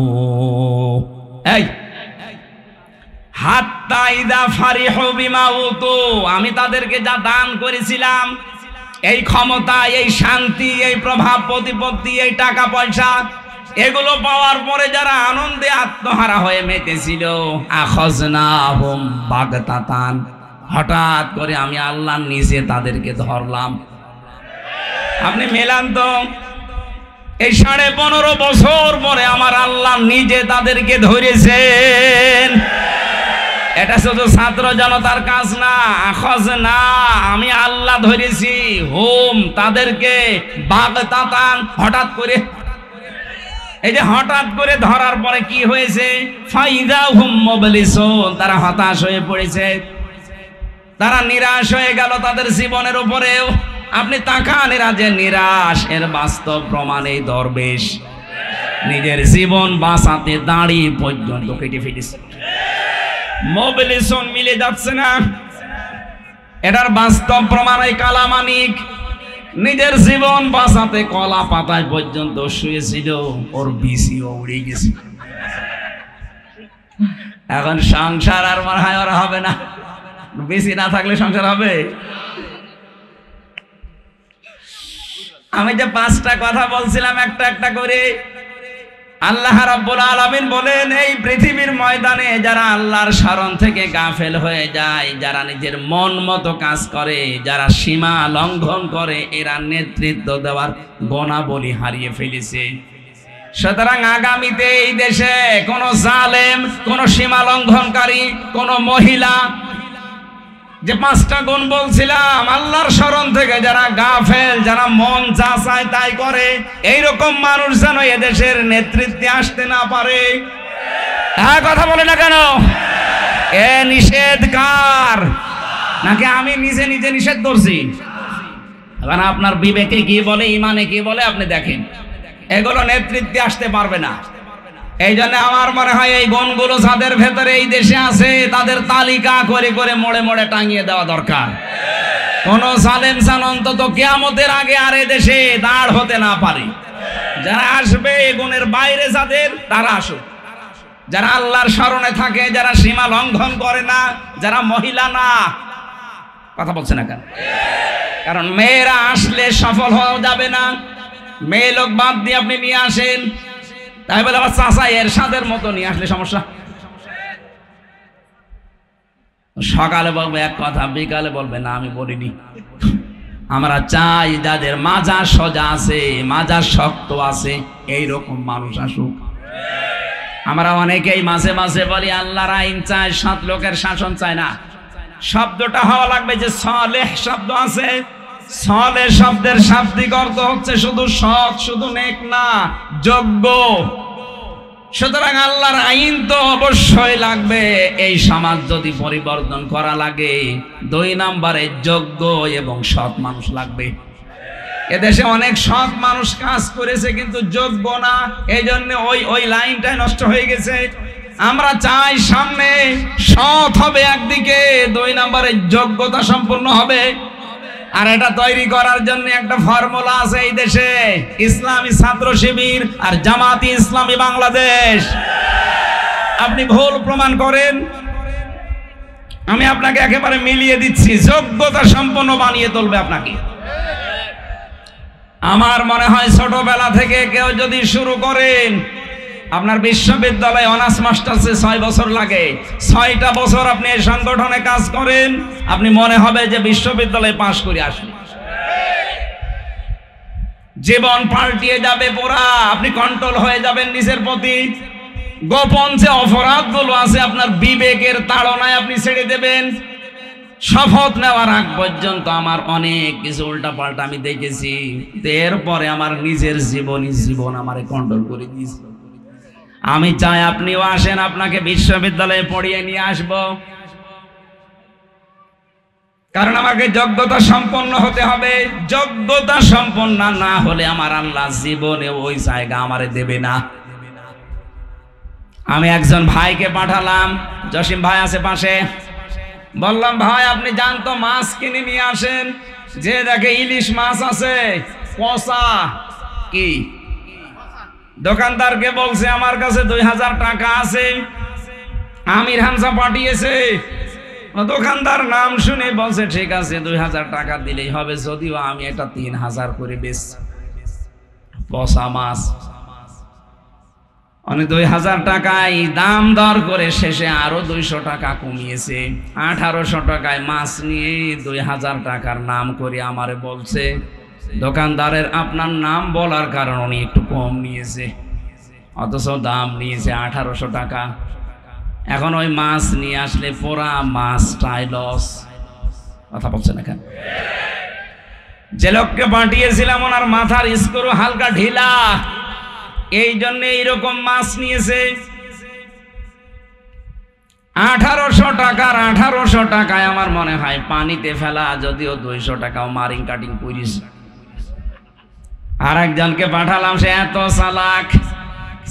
এই হাত্তা ইযা ফারিহু বিমা উতু, আমি তাদেরকে যা দান করেছিলাম, এই ক্ষমতা, এই শান্তি, এই প্রভাব প্রতিপত্তি, এই টাকা পয়সা, এগুলো পাওয়ার পরে যারা আনন্দে আত্মহারা হয়ে মেতেছিল, আখাযনাহুম বাগতাতান, হঠাৎ করে আমি আল্লাহ নিজে তাদেরকে ধরলাম। আপনি মেলান তো, এই 15.5 বছর পরে আমার আল্লাহ নিজে তাদেরকে ধরেছেন। এটা শুধু ছাত্র জনতার কাজ না, আখজ না, আমি আল্লাহ ধরেছি। হুম, তাদেরকে বাগতাতান, হঠাৎ করে। এই যে হঠাৎ করে ধরার পরে কি হয়েছে? ফাইদা হুম মুবলিসুন, তারা হতাশ হয়ে পড়েছে, তারা নিরাশ হয়ে গেল তাদের জীবনের উপরেও। আপনি তাকান, এরা যে নিরাশ, এর বাস্তব প্রমাণ এই দরবেশ নিজের জীবন বাঁচাতে দাড়ি পর্যন্ত কেটে ফেলেছে। মোবিলিসন মিলে যাচ্ছে না, এটার বাস্তব প্রমাণ এই কালামানিক নিজের জীবন বাঁচাতে কলা পাতায় পর্যন্ত শুয়েছিল, ওর বিসিও উড়ে গেছে। এখন সংসার আর মনে হয় ওরা হবে না, বিসি না থাকলে সংসার হবে? আমি যে 5টা কথা বলছিলাম একটা একটা করে, আল্লাহ রাব্বুল আলামিন বলেন এই পৃথিবীর ময়দানে যারা আল্লাহর শরণ থেকে গাফেল হয়ে যায়, যারা নিজের মন মতো কাজ করে, যারা সীমা লঙ্ঘন করে, এরা নেতৃত্ব দেওয়ার গুণাবলী হারিয়ে ফেলেছে। সুতরাং আগামীতে এই দেশে কোন জালেম, কোন সীমা লঙ্ঘনকারী, কোন মহিলা, যে 5টা গুণ বলছিলাম, আল্লাহর শরণ থেকে যারা গাফেল, যারা মন যা চায় তাই করে, এইরকম মানুষ যেন এদেশের নেতৃত্বে আসতে না পারে। হ্যাঁ, কথা বলে না কেন? এ নিষেধ কার? নাকি আমি নিজে নিজে নিষেধ করছি? এখন আপনার বিবেকে কি বলে, ইমানে কি বলে, আপনি দেখেন। এগুলো নেতৃত্বে আসতে পারবে না। এই জন্য আমার মনে হয় এই গুণগুলো যাদের ভেতরে এই দেশে আছে, তাদের তালিকা করে করে মোড়ে মোড়ে টাঙিয়ে দেওয়া দরকার। কোন জালেম যেন অন্তত কিয়ামতের আগে আর এই দেশে দাঁড় হতে না পারে। যারা আসবে এই গুণের বাইরে যাদের, তারা আসুক। যারা আল্লাহর শরণে থাকে, যারা সীমা লঙ্ঘন করে না, যারা মহিলা না। কথা বলছে না কেন? কারণ মেয়েরা আসলে সফল হওয়া যাবে না। মেয়ে লোক বাদ দিয়ে আপনি নিয়ে আসেন, তাই বলে আবার চাচা এরশাদের মতো নিয়ে আসলে সমস্যা। সকালে বলবে এক কথা, বিকালে বলবে না আমি বলিনি। আমরা চাই যাদের মাজার সোজা আছে, মাজার শক্ত আছে, এইরকম মানুষ আসুক। আমরা অনেকেই মাঝে মাঝে বলি আল্লাহর আইন চাই, 7 লোকের শাসন চায় না। শব্দটা হওয়া লাগবে যে সালেহ শব্দ আছে। সালেহ শব্দের শাব্দিক অর্থ হচ্ছে শুধু সৎ, শুধু নেক না, যোগ্য। সুতরাং আল্লাহর আইন তো অবশ্যই লাগবে। এই সমাজ যদি পরিবর্তন করা লাগে, 2 নম্বরে যোগ্য এবং সৎ মানুষ লাগবে। এদেশে অনেক সৎ মানুষ কাজ করেছে কিন্তু যোগ্য না, এই জন্য ওই লাইনটাই নষ্ট হয়ে গেছে। আমরা চাই সামনে সৎ হবে একদিকে, 2 নম্বরে যোগ্যতা সম্পন্ন হবে। আর এটা তৈরি করার জন্য একটা ফর্মুলা আছে এই দেশে, ইসলামী ছাত্র শিবির আর জামাতি ইসলামী বাংলাদেশ। আপনি ভুল প্রমাণ করেন, আমি আপনাকে একেবারে মিলিয়ে দিচ্ছি, যোগ্যতা সম্পন্ন বানিয়ে তুলবে আপনাকে। আমার মনে হয় ছোটবেলা থেকে কেউ যদি শুরু করেন, আপনার বিশ্ববিদ্যালয়ে অনার্স মাস্টার্সে 6 বছর লাগে, 6টা বছর আপনি এই সংগঠনে কাজ করেন, আপনি মনে হবে যে বিশ্ববিদ্যালয়ে পাশ করে আসেন। জীবন পাল্টিয়ে যাবে পুরা, আপনি কন্ট্রোল হয়ে যাবেন নিজের প্রতি। গোপন যে অপরাধগুলো আছে আপনার বিবেকের তাড়নায় আপনি ছেড়ে দেবেন। শপথ নেওয়ার আগ পর্যন্ত আমার অনেক কিছু উল্টা পাল্টা আমি দেখেছি, এরপরে আমার নিজের জীবন আমারে কন্ট্রোল করে দিয়েছে। আমি চাই আপনিও আসেন, আপনাকে বিশ্ববিদ্যালয়ে পড়িয়ে নিয়ে আসব, কারণ আমাকে যোগ্যতা সম্পন্ন হতে হবে। যোগ্যতা সম্পন্ন না হলে আমার আল্লাহ জীবনে ওই জায়গা আমারে দেবে না। আমি একজন ভাইকে পাঠালাম, জসিম ভাই আছে পাশে, বললাম ভাই আপনি যান তো মাছ কিনে নিয়ে আসেন। যে দেখে ইলিশ মাছ আছে পচা, কি দোকানদারকে বলছে আমার কাছে 2000 টাকা আছে, আমির হামজা পাঠিয়েছে। দোকানদার নাম শুনে বলছে ঠিক আছে 2000 টাকা দিলেই হবে, যদিও আমি এটা 3000 করে বেচছি। পচা মাছ 2000 টাকায় দাম দর করে শেষে আরো 200 টাকা কমিয়েছে, 1800 টাকায় মাছ নিয়ে 2000 টাকার নাম করে আমারে বলছে দোকানদারের আপনার নাম বলার কারণে উনি একটু কম নিয়েছে, অথচ দাম নিয়েছে 1800 টাকা। এখন ওই মাছ নিয়ে আসলে পুরা মাছটাই লস। কথা বলছেন এখানে? যে লোককে পাঠিয়েছিলাম ওনার মাথার স্ক্রু হালকা ঢিলা, এই জন্য এইরকম মাছ নিয়েছে। 1800 টাকার 1800 টাকায় আমার মনে হয় পানিতে ফেলা, যদিও 200 টাকাও মারিং কাটিং করিস। আর একজনকে পাঠালাম, সে এত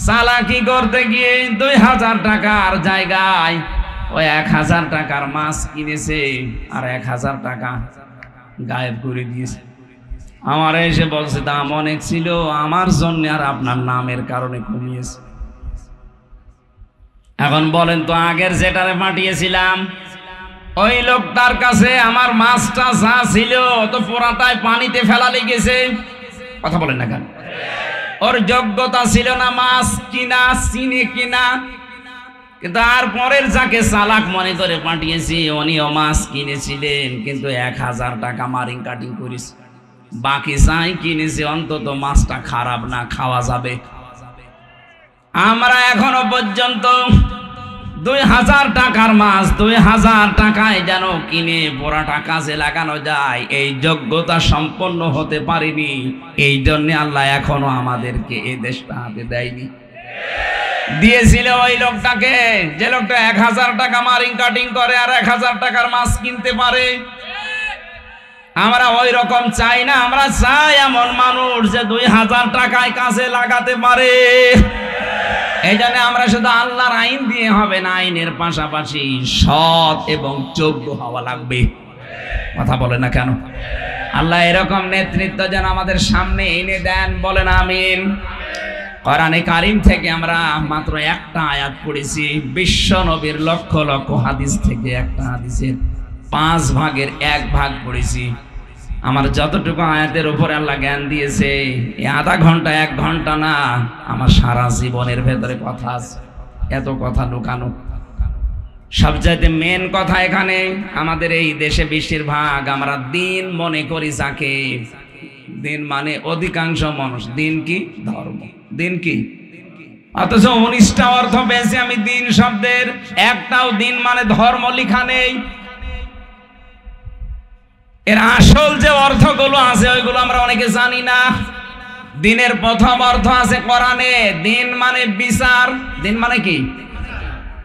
চালাকি করতে গিয়ে 2000 টাকার জায়গায় ওই 1000 টাকার মাছ কিনেছে আর 1000 টাকা গায়েব করে দিয়েছে। আমার এসে বলছে দাম অনেক ছিল, আমার জন্য আর আপনার নামের কারণে কমিয়েছে। এখন বলেন তো, আগের যেটারে পাঠিয়েছিলাম ওই লোকটার কাছে আমার মাছটা যা ছিল তো পুরাটাই পানিতে ফেলা লেগেছে। কথা বলেন না কেন? ওর যোগ্যতা ছিল না মাছ কিনা, চিনি কিনা, কিন্তু আর পরের যাকে চালাক মনে করে পাঠিয়েছি উনিও মাছ কিনেছিলেন, কিন্তু 1000 টাকা মারিং কাটিং করেছে। বাকি যাই কিনেছে অন্তত মাছটা খারাপ না, খাওয়া যাবে। আমরা এখনো পর্যন্ত 2000 টাকার মাছ 2000 টাকায় যেন কিনে পুরাটা কাজে লাগানো যায়, এই যোগ্যতা সম্পন্ন হতে পারিনি। এই জন্য আল্লাহ এখনো আমাদেরকে এই দেশটা হাতে দেয়নি। দিয়েছিল ওই লোকটাকে, যে লোকটা 1000 টাকা মারিং কাটিং করে আর 1000 টাকার মাছ কিনতে পারে। আমরা ওই রকম চাই না, আমরা চাই এমন মানুষ যে 2000 টাকায় কাজে লাগাতে পারে। এই জন্য আমরা শুধু আল্লাহর আইন দিয়ে হবে না, আইনের পাশাপাশি সৎ এবং যোগ্য হওয়া লাগবে। কথা বলে না কেন? আল্লাহ এরকম নেতৃত্ব যেন আমাদের সামনে এনে দেন, বলেন আমিন। কোরআনে কারিম থেকে আমরা মাত্র একটা আয়াত পড়েছি, বিশ্ব নবীর লক্ষ লক্ষ হাদিস থেকে একটা হাদিসের 5 ভাগের 1 ভাগ পড়েছি। আমার যতটুকু আয়াতের উপরে আল্লাহ জ্ঞান দিয়েছে, এই আধা ঘন্টা 1 ঘন্টা না, আমার সারা জীবনের ভেতরে কথা আছে, এত কথা লুকানো। সবচাইতে মেন কথা এখানে, আমাদের এই দেশে বেশিরভাগ আমরা দিন মনে করি যাকে, দিন মানে অধিকাংশ মানুষ দিন কি ধর্ম, দিন কি, অথচ 19টা অর্থ পেয়েছি আমি দিন শব্দের, একটাও দিন মানে ধর্ম লেখা নেই। এর আসল যে অর্থগুলো আছে ওইগুলো আমরা অনেকে জানি না। দিনের প্রথম অর্থ আছে কোরআনে, দিন মানে বিচার। দিন মানে কি?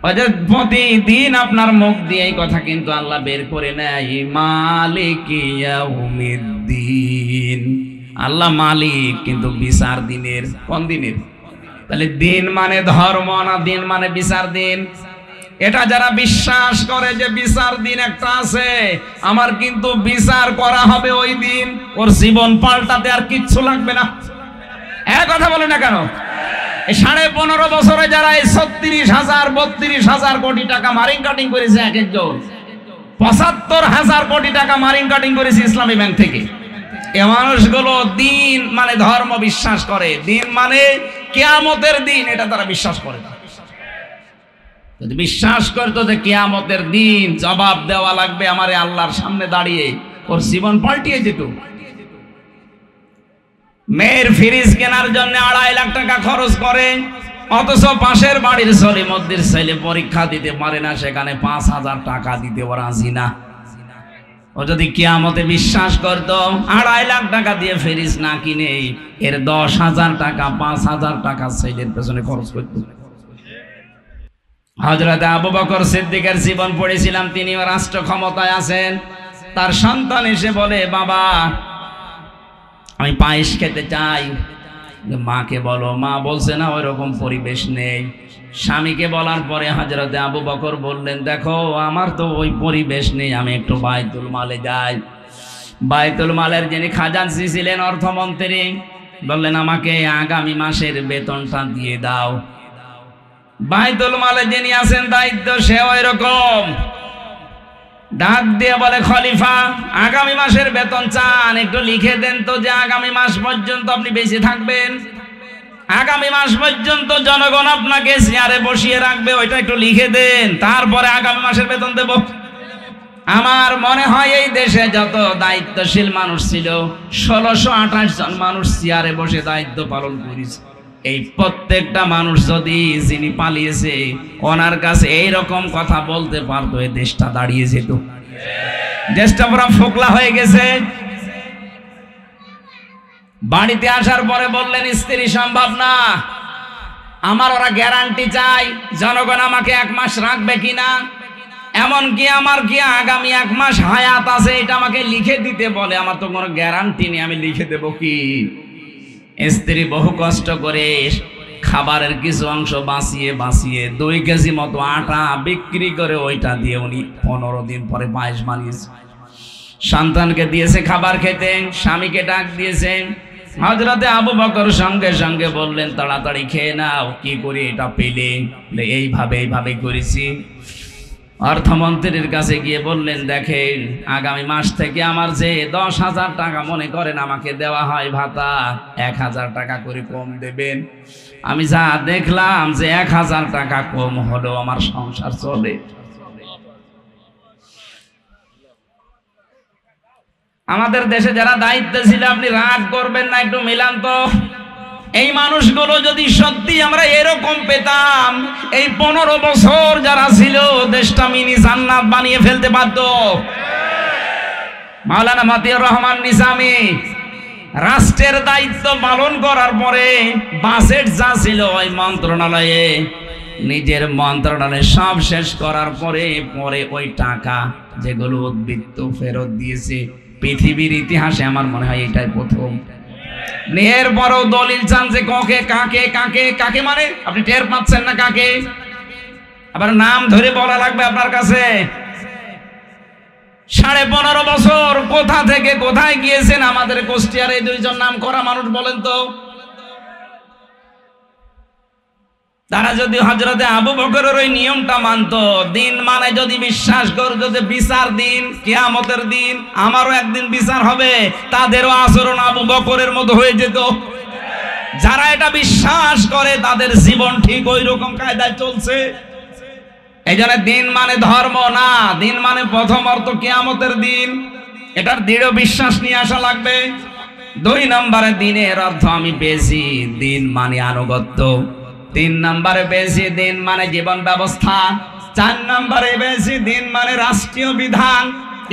ওই যে প্রতিদিন আপনার মুখ দিয়ে এই কথা কিন্তু আল্লাহ বের করে নেয়, মালিক ইয়াউমিদ্দিন। আল্লাহ মালিক, কিন্তু বিচার দিনের। কোন দিনের? তাহলে দিন মানে ধর্ম না দিন মানে বিচার দিন? এটা যারা বিশ্বাস করে যে বিচার দিন একটা আছে, আমার কিন্তু বিচার করা হবে ওই দিন, ওর জীবন পাল্টাতে আর কিচ্ছু লাগবে না। এক কথা বলে না কেন? 15.5 বছরে যারা এই 36,000 32,000 কোটি টাকা মারিং কাটিং করেছে, এক একজন 75,000 কোটি টাকা মারিং কাটিং করেছে ইসলামী ব্যাংক থেকে। এ মানুষগুলো দিন মানে ধর্ম বিশ্বাস করে, দিন মানে কিয়ামতের দিন, এটা তারা বিশ্বাস করে না। যদি বিশ্বাস করতো যে কিয়ামতের দিন জবাব দেওয়া লাগবে আমারে আল্লাহর সামনে দাঁড়িয়ে, ওর জীবন পাল্টিয়ে যেত। মেয়ের ফ্রিজ কেনার জন্য 2.5 লাখ টাকা খরচ করে, অথচ পাশের বাড়ির সলিমদ্দির ছেলে পরীক্ষা দিতে পারে না, সেখানে 5,000 টাকা দিতে রাজি না। ও যদি কিয়ামতে বিশ্বাস করতো 2.5 লাখ টাকা দিয়ে ফ্রিজ না কিনে এর 10,000 টাকা 5,000 টাকা ছেলের পেছনে খরচ করত। হযরত আবু বকর সিদ্দিকের জীবন পড়েছিলাম, তিনি রাষ্ট্র ক্ষমতায় আছেন। তার সন্তান এসে বলে, বাবা আমি পায়েস খেতে চাই। মাকে বলো, মা বলছে না ওইরকম পরিবেশ নেই। স্বামীকে বলার পরে হযরত আবু বকর বললেন, দেখো আমার তো ওই পরিবেশ নেই, আমি একটু বাইতুল মালে যাই। বাইতুল মালের যিনি খাজানচি ছিলেন, অর্থমন্ত্রী, বললেন আমাকে আগামী মাসের বেতনটা দিয়ে দাও। বাইতুল মালে যিনি আছেন দায়িত্ব, সে ওই রকম ডাক দিয়ে বলে, খলিফা আগামী মাসের বেতন চান, একটু লিখে দেন তো যে আগামী মাস পর্যন্ত আপনি বেঁচে থাকবেন, আগামী মাস পর্যন্ত জনগণ আপনাকে চেয়ারে বসিয়ে রাখবে, ওইটা একটু লিখে দেন, তারপরে আগামী মাসের বেতন দেব। আমার মনে হয় এই দেশে যত দায়িত্বশীল মানুষ ছিল 1628 জন মানুষ চেয়ারে বসে দায়িত্ব পালন করেছে। এই প্রত্যেকটা মানুষ যদি যিনি পালিয়েছে ওনার কাছে এইরকম কথা বলতে পারতো, এই দেশটা দাঁড়িয়ে যেত। দেশটা পুরো ফোকলা হয়ে গেছে। বাড়িতে আসার পরে বললেন, স্ত্রী সম্ভব না, আমার ওরা গ্যারান্টি চাই জনগণ আমাকে 1 মাস রাখবে কিনা, এমনকি আমার কি আগামী 1 মাস হায়াত আছে এটা আমাকে লিখে দিতে বলে, আমার তো কোনো গ্যারান্টি নেই, আমি লিখে দেব কি? স্ত্রী বহু কষ্ট করে খাবারের কিছু অংশ বাঁচিয়ে 2 কেজি মতো আটা বিক্রি করে ওইটা দিয়ে উনি 15 দিন পরে পায়েস বানিয়েছে। সন্তানকে দিয়েছে খাবার খেতে, স্বামীকে ডাক দিয়েছে। হযরতে আবু বকর সঙ্গে সঙ্গে বললেন, তাড়াতাড়ি খেয়ে নাও। কি করে এটা পেলে? এইভাবে করেছি। অর্থমন্ত্রীর কাছে গিয়ে বললেন, দেখেন আগামী মাস থেকে আমার যে 10,000 টাকা মনে করেন আমাকে দেওয়া হয় ভাতা, 1,000 টাকা করে কম দেবেন। আমি যা দেখলাম যে 1,000 টাকা কম হলো আমার সংসার চলে। আমাদের দেশে যারা দায়িত্ব ছিল, আপনি রাগ করবেন না, একটু মিলান তো। এই মানুষগুলো যদি সত্যি আমরা এরকম পেতাম, এই 15 বছর যারা ছিল দেশটা মিনি জান্নাত বানিয়ে ফেলতে পারত। মাওলানা মতিউর রহমান নিজামী রাষ্ট্রের দায়িত্ব পালন করার পরে বাজেট যা ছিল ওই মন্ত্রণালয়ে, নিজের মন্ত্রণালয়ে সব শেষ করার পরে ওই টাকা যেগুলো উদ্বৃত্ত ফেরত দিয়েছে পৃথিবীর ইতিহাসে আমার মনে হয় এটাই প্রথম। এরপরও দলিল চান যে কাকে মানে আপনি টের পাচ্ছেন না কাকে, আবার নাম ধরে বলা লাগবে আপনার কাছে। 15.5 বছর কোথা থেকে কোথায় গিয়েছেন আমাদের কুষ্টিয়ার এই 2 জন নাম করা মানুষ, বলেন তো। তারা যদি হযরতে আবু বকরের ওই নিয়মটা মানতো, দিন মানে যদি বিশ্বাস করতো যে বিচার দিন, কিয়ামতের দিন, আমারও একদিন বিচার হবে, তাদেরও আচরণ আবু বকরের মতো হয়ে যেত। যারা এটা বিশ্বাস করে তাদের জীবন ঠিক ওই রকম কায়দায় চলছে। এই জন্য দিন মানে ধর্ম না, দিন মানে প্রথম অর্থ কিয়ামতের দিন, এটার দৃঢ় বিশ্বাস নিয়ে আসা লাগবে। 2 নম্বরে দিনের অর্থ আমি পেয়েছি, দিন মানে আনুগত্য। 3 নম্বরে পেয়েছি দিন মানে জীবন ব্যবস্থা। 4 নম্বরে পেয়েছি দিন মানে রাষ্ট্রীয় বিধান।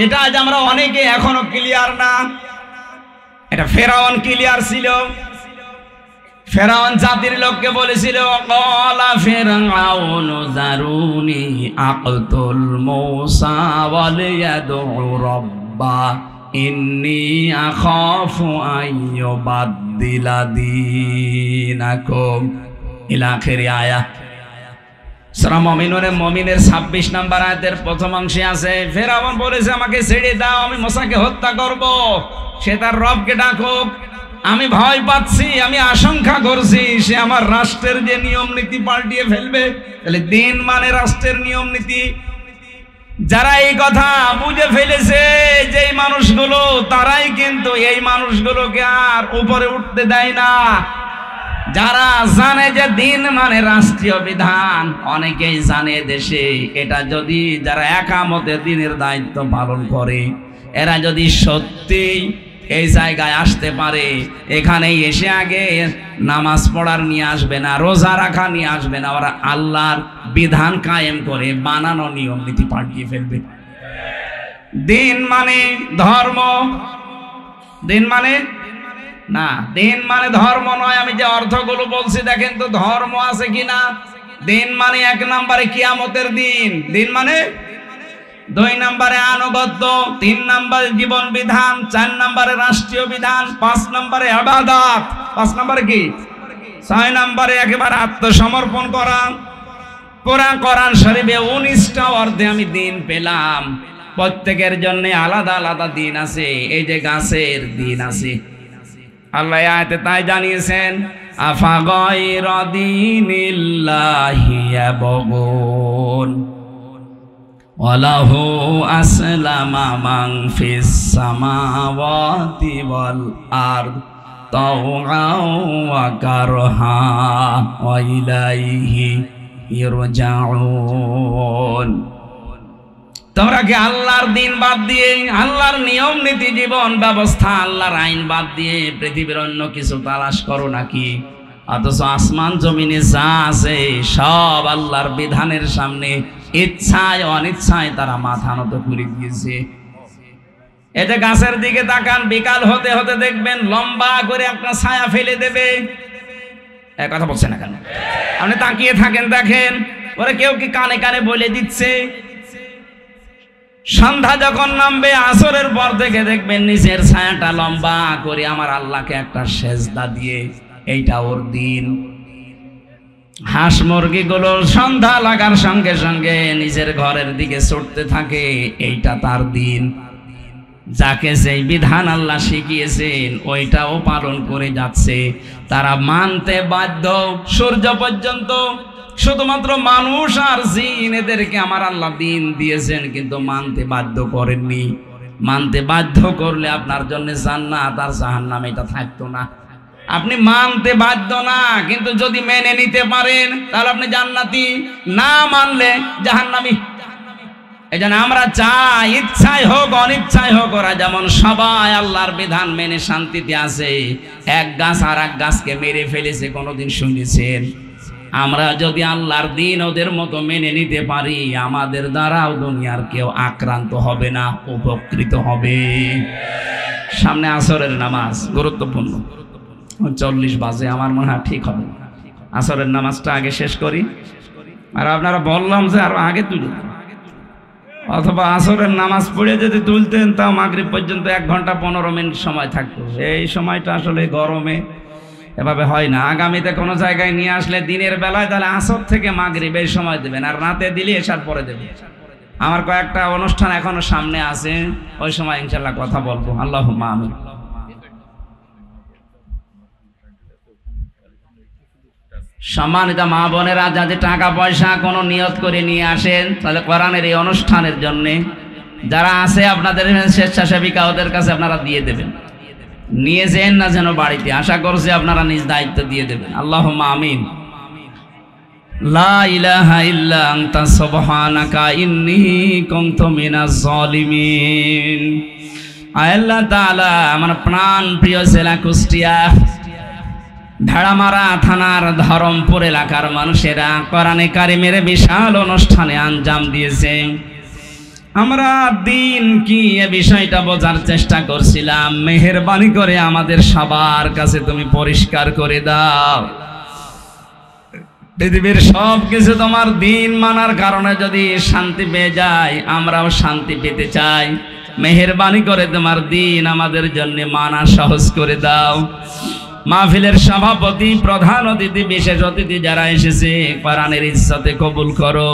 এটা আজ আমরা অনেকে এখনো ক্লিয়ার না। এটা ফেরাউন ক্লিয়ার ছিল। ফেরাউন জাতির লোককে বলেছিল, ক্বালা ফিরআউনু যারুনি আকতুল মূসা ওয়ালিয়াদউ রাব্বা ইন্নী আখাফু আইয়ুবাদদিলা দীনাকুম। ইলা আখিরি আয়া। সূরা মুমিনুনের 26 নম্বর আয়াতের প্রথম অংশে আছে, ফেরাউন বলেছে আমাকে ছেড়ে দাও, আমি মূসাকে হত্যা করব। সে তার রবকে ডাকুক, আমি ভয় পাচ্ছি, আমি আশঙ্কা করছি সে আমার রাষ্ট্রের যে নিয়ম নীতি পাল্টিয়ে ফেলবে। তাহলে দিন মানে রাষ্ট্রের নিয়ম নীতি। যারা এই কথা বুঝে ফেলেছে যেই মানুষগুলো, তারাই কিন্তু এই মানুষগুলোকে আর উপরে উঠতে দেয় না। যারা জানে যে দিন মানে রাষ্ট্রীয় বিধান, অনেকেই জানে দেশে এটা যদি যারা একামতে দিনের দায়িত্ব পালন করে, এরা যদি সত্যি এই জায়গায় আসতে পারে, এখানে এসে আগে নামাজ পড়ার নিয়ে আসবে না, রোজা রাখা নিয়ে আসবে না, ওরা আল্লাহর বিধান কায়েম করে বানানো নিয়ম নীতি পাল্টিয়ে ফেলবে। দিন মানে ধর্ম, দিন মানে না, দিন মানে ধর্ম নয়। আমি যে অর্থগুলো বলছি দেখেন তো ধর্ম আছে কিনা। দিন মানে 1 নম্বরে কিয়ামতের দিন, দিন মানে 2 নম্বরে আনুগত্য, 3 নম্বরে জীবন বিধান, 4 নম্বরে রাষ্ট্রীয় বিধান, 5 নম্বরে ইবাদত, 5 নম্বরে কি, 6 নম্বরে একেবারে আত্মসমর্পণ করা। পুরা কোরআন শরীফে 19টা অর্থে আমি দিন পেলাম। প্রত্যেকের জন্য আলাদা আলাদা দিন আছে। এই যে গাছের দিন আছে, আল্লাহ আয়াতে তাই জানিয়েছেন, আফা গায়রা দীনিল্লাহি ইয়াবগুন ওয়ালাহু আসলামা মান ফিস সামাওয়াতি ওয়াল আরদ তাওআন ওয়া কারহা ওয়া ইলাইহি ইরজাউন। তোমরা কি আল্লাহর দিন বাদ দিয়ে, আল্লাহর নিয়ম নীতি জীবন ব্যবস্থা, আল্লাহর আইন বাদ দিয়ে পৃথিবীর অন্য কিছু তালাশ করো নাকি? অথচ আসমান জমিনে যা আছে সব আল্লাহর বিধানের সামনে ইচ্ছায় অনিচ্ছায় তারা মাথা নত করে দিয়েছে। এতে গাছের দিকে তাকান, বিকাল হতে হতে দেখবেন লম্বা করে একটা ছায়া ফেলে দেবে। এক কথা বলছে না কেন? আপনি তাকিয়ে থাকেন, দেখেন ওরা কেউ কি কানে কানে বলে দিচ্ছে। সন্ধ্যা যখন নামবে আসরের পর থেকে দেখবেন নিচের ছায়াটা লম্বা করে আমার আল্লাহকে একটা সেজদা দিয়ে, এইটা ওর দিন। হাঁস মুরগিগুলো সন্ধ্যা লাগার সঙ্গে সঙ্গে নিজের ঘরের দিকে ছুটতে থাকে, এইটা তার দিন। যাকে যেই বিধান আল্লাহ শিখিয়েছেন ওইটাও পালন করে যাচ্ছে, তারা মানতে বাধ্য। সূর্য পর্যন্ত শুধুমাত্র মানুষ আর জিন, এদেরকে আমার আল্লাহ দিন দিয়েছেন কিন্তু মানতে বাধ্য করেননি। মানতে বাধ্য করলে আপনার জন্য জান্নাত আর জাহান্নাম এটা থাকতো না। আপনি মানতে বাধ্য না, কিন্তু যদি মেনে নিতে পারেন তাহলে আপনি জান্নাতি, না মানলে জাহান্নামী। এই জন্য আমরা চাই ইচ্ছায় হোক অনিচ্ছায় হোক ওরা যেমন সবাই আল্লাহর বিধান মেনে শান্তিতে আছে। এক গাছ আর এক গাছকে মেরে ফেলেছে, কোনোদিন শুনেছেন? আমরা যদি আল্লাহর দিন ওদের মতো মেনে নিতে পারি, আমাদের দ্বারাও দুনিয়ার কেউ আক্রান্ত হবে না, উপকৃত হবে। সামনে আসরের নামাজ, গুরুত্বপূর্ণ। 40 বাজে, আমার মনে হয় ঠিক হবে আসরের নামাজটা আগে শেষ করি। আর আপনারা বললাম যে আরো আগে তুলি, অথবা আসরের নামাজ পড়ে যদি তুলতেন তাও মাগরিব পর্যন্ত 1 ঘন্টা 15 মিনিট সময় থাকতো। এই সময়টা আসলে গরমে এভাবে হয় না। আগামীতে কোনো জায়গায় নিয়ে আসলে দিনের বেলায় তাহলে আসর থেকে মাগরিব এই সময় দেবেন, আর রাতে দিলে এশার পরে দেবেন। আমার কয়েকটা অনুষ্ঠান এখনো সামনে আছে, ওই সময় ইনশাল্লাহ কথা বলবো। আল্লাহুম্মা আমিন। সম্মানিত মা বোনেরা, যাদের টাকা পয়সা কোনো নিয়ত করে নিয়ে আসেন তাহলে কোরআনের এই অনুষ্ঠানের জন্য যারা আছে আপনাদের স্বেচ্ছাসেবিকা, ওদের কাছে আপনারা দিয়ে দেবেন। নিয়ে যেন না যেন বাড়িতে, আশা করছি আপনারা নিজ দায়িত্ব দিয়ে দেবেন। আল্লাহুম্মা আমিন। লা ইলাহা ইল্লা আনতা সুবহানাকা ইন্নী কুনতু মিনাজ জালিমিন। আল্লাহ তাআলা, আমার প্রাণ প্রিয় জেলা কুষ্টিয়া ভেড়ামারা থানার ধরমপুর এলাকার মানুষেরা কোরআনে কারিমের বিশাল অনুষ্ঠানে আঞ্জাম দিয়েছে। আমরা দিন কি এ বিষয়টা বোঝার চেষ্টা করছিলাম। মেহেরবানি করে আমাদের সবার কাছে তুমি পরিষ্কার করে দাও। পৃথিবীর সব কিছু তোমার দিন মানার কারণে যদি শান্তি পেয়ে যায়, আমরাও শান্তি পেতে চাই। মেহেরবানি করে তোমার দিন আমাদের জন্য মানা সহজ করে দাও। মাহফিলের সভাপতি, প্রধান অতিথি, বিশেষ অতিথি যারা এসেছে কোরআনের ইজ্জতে কবুল করো।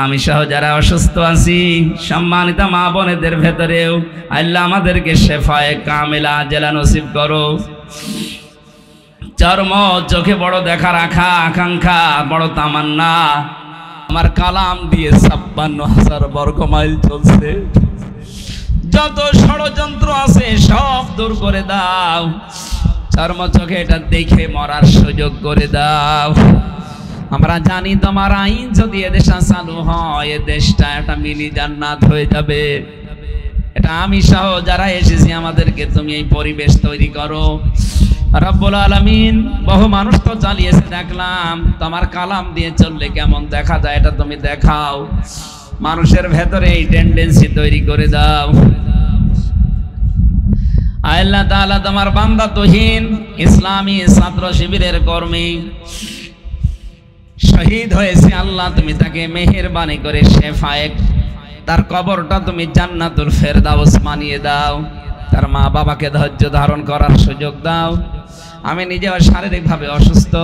আমি সহ যারা অসুস্থ আছি, সম্মানিত মা বোনেদের ভেতরেও আল্লাহ আমাদেরকে শেফায়ে কামেলা আজেলা নসিব করো। চর্ম চোখে বড় দেখার আকাঙ্ক্ষা, বড় তামান্না, আমার কালাম দিয়ে 56,000 বর্গ মাইল চলছে। যত ষড়যন্ত্র আছে সব দূর করে দাও। চর্ম চোখে এটা দেখে মরার সুযোগ করে দাও। আমরা জানি তোমার আইন যদি এদেশে চালু হয়, এ দেশটা একটা মিনি জান্নাত হয়ে যাবে। এটা আমি সহ যারা এসেছি আমাদেরকে তুমি এই পরিবেশ তৈরি করো রব্বুল আলামিন। বহু মানুষ তো চালিয়েছে দেখলাম, তোমার কালাম দিয়ে চললে কেমন দেখা যায় এটা তুমি দেখাও। মানুষের ভেতরে এই টেন্ডেন্সি তৈরি করে দাও। আল্লাহ তাআলা তোমার বান্দা তুহিন ইসলামী ছাত্র শিবিরের কর্মী শহীদ হয়েছে, আল্লাহ তুমি তাকে মেহেরবানি করে শেফায়ে, তার কবরটা তুমি জান্নাতুল ফেরদাউস বানিয়ে দাও। তার মা বাবাকে ধৈর্য ধারণ করার সুযোগ দাও। আমি নিজেও শারীরিকভাবে অসুস্থ,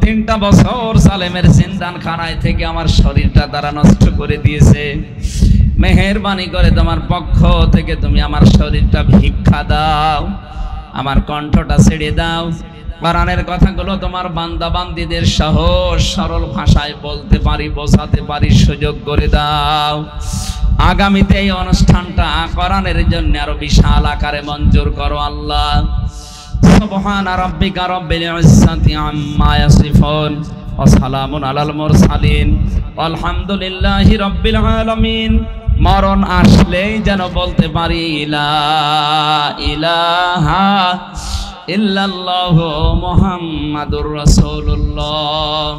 3টা বছর সালেমের জিন্দানখানায় থেকে আমার শরীরটা তারা নষ্ট করে দিয়েছে। মেহেরবানি করে তোমার পক্ষ থেকে তুমি আমার শরীরটা ভিক্ষা দাও, আমার কণ্ঠটা ছেড়ে দাও। কোরআনের কথাগুলো তোমার বান্দা বান্দীদের সহজ সরল ভাষায় বলতে পারি, বোঝাতে পারি সুযোগ করে দাও। আগামীতে এই অনুষ্ঠানটা কোরআনের জন্য আরো বিশাল আকারে মঞ্জুর করো আল্লাহ। সুবহানা রাব্বিকা রাব্বিল ইজ্জাতি আম্মা ইয়াসিফুন ওয়া সালামুন আলাল মুরসালিন আলহামদুলিল্লাহি রাব্বিল আলামিন। মরণ আসলেই যেন বলতে পারি লা ইলাহা ইল্লাল্লাহু মুহাম্মাদুর রাসূলুল্লাহ।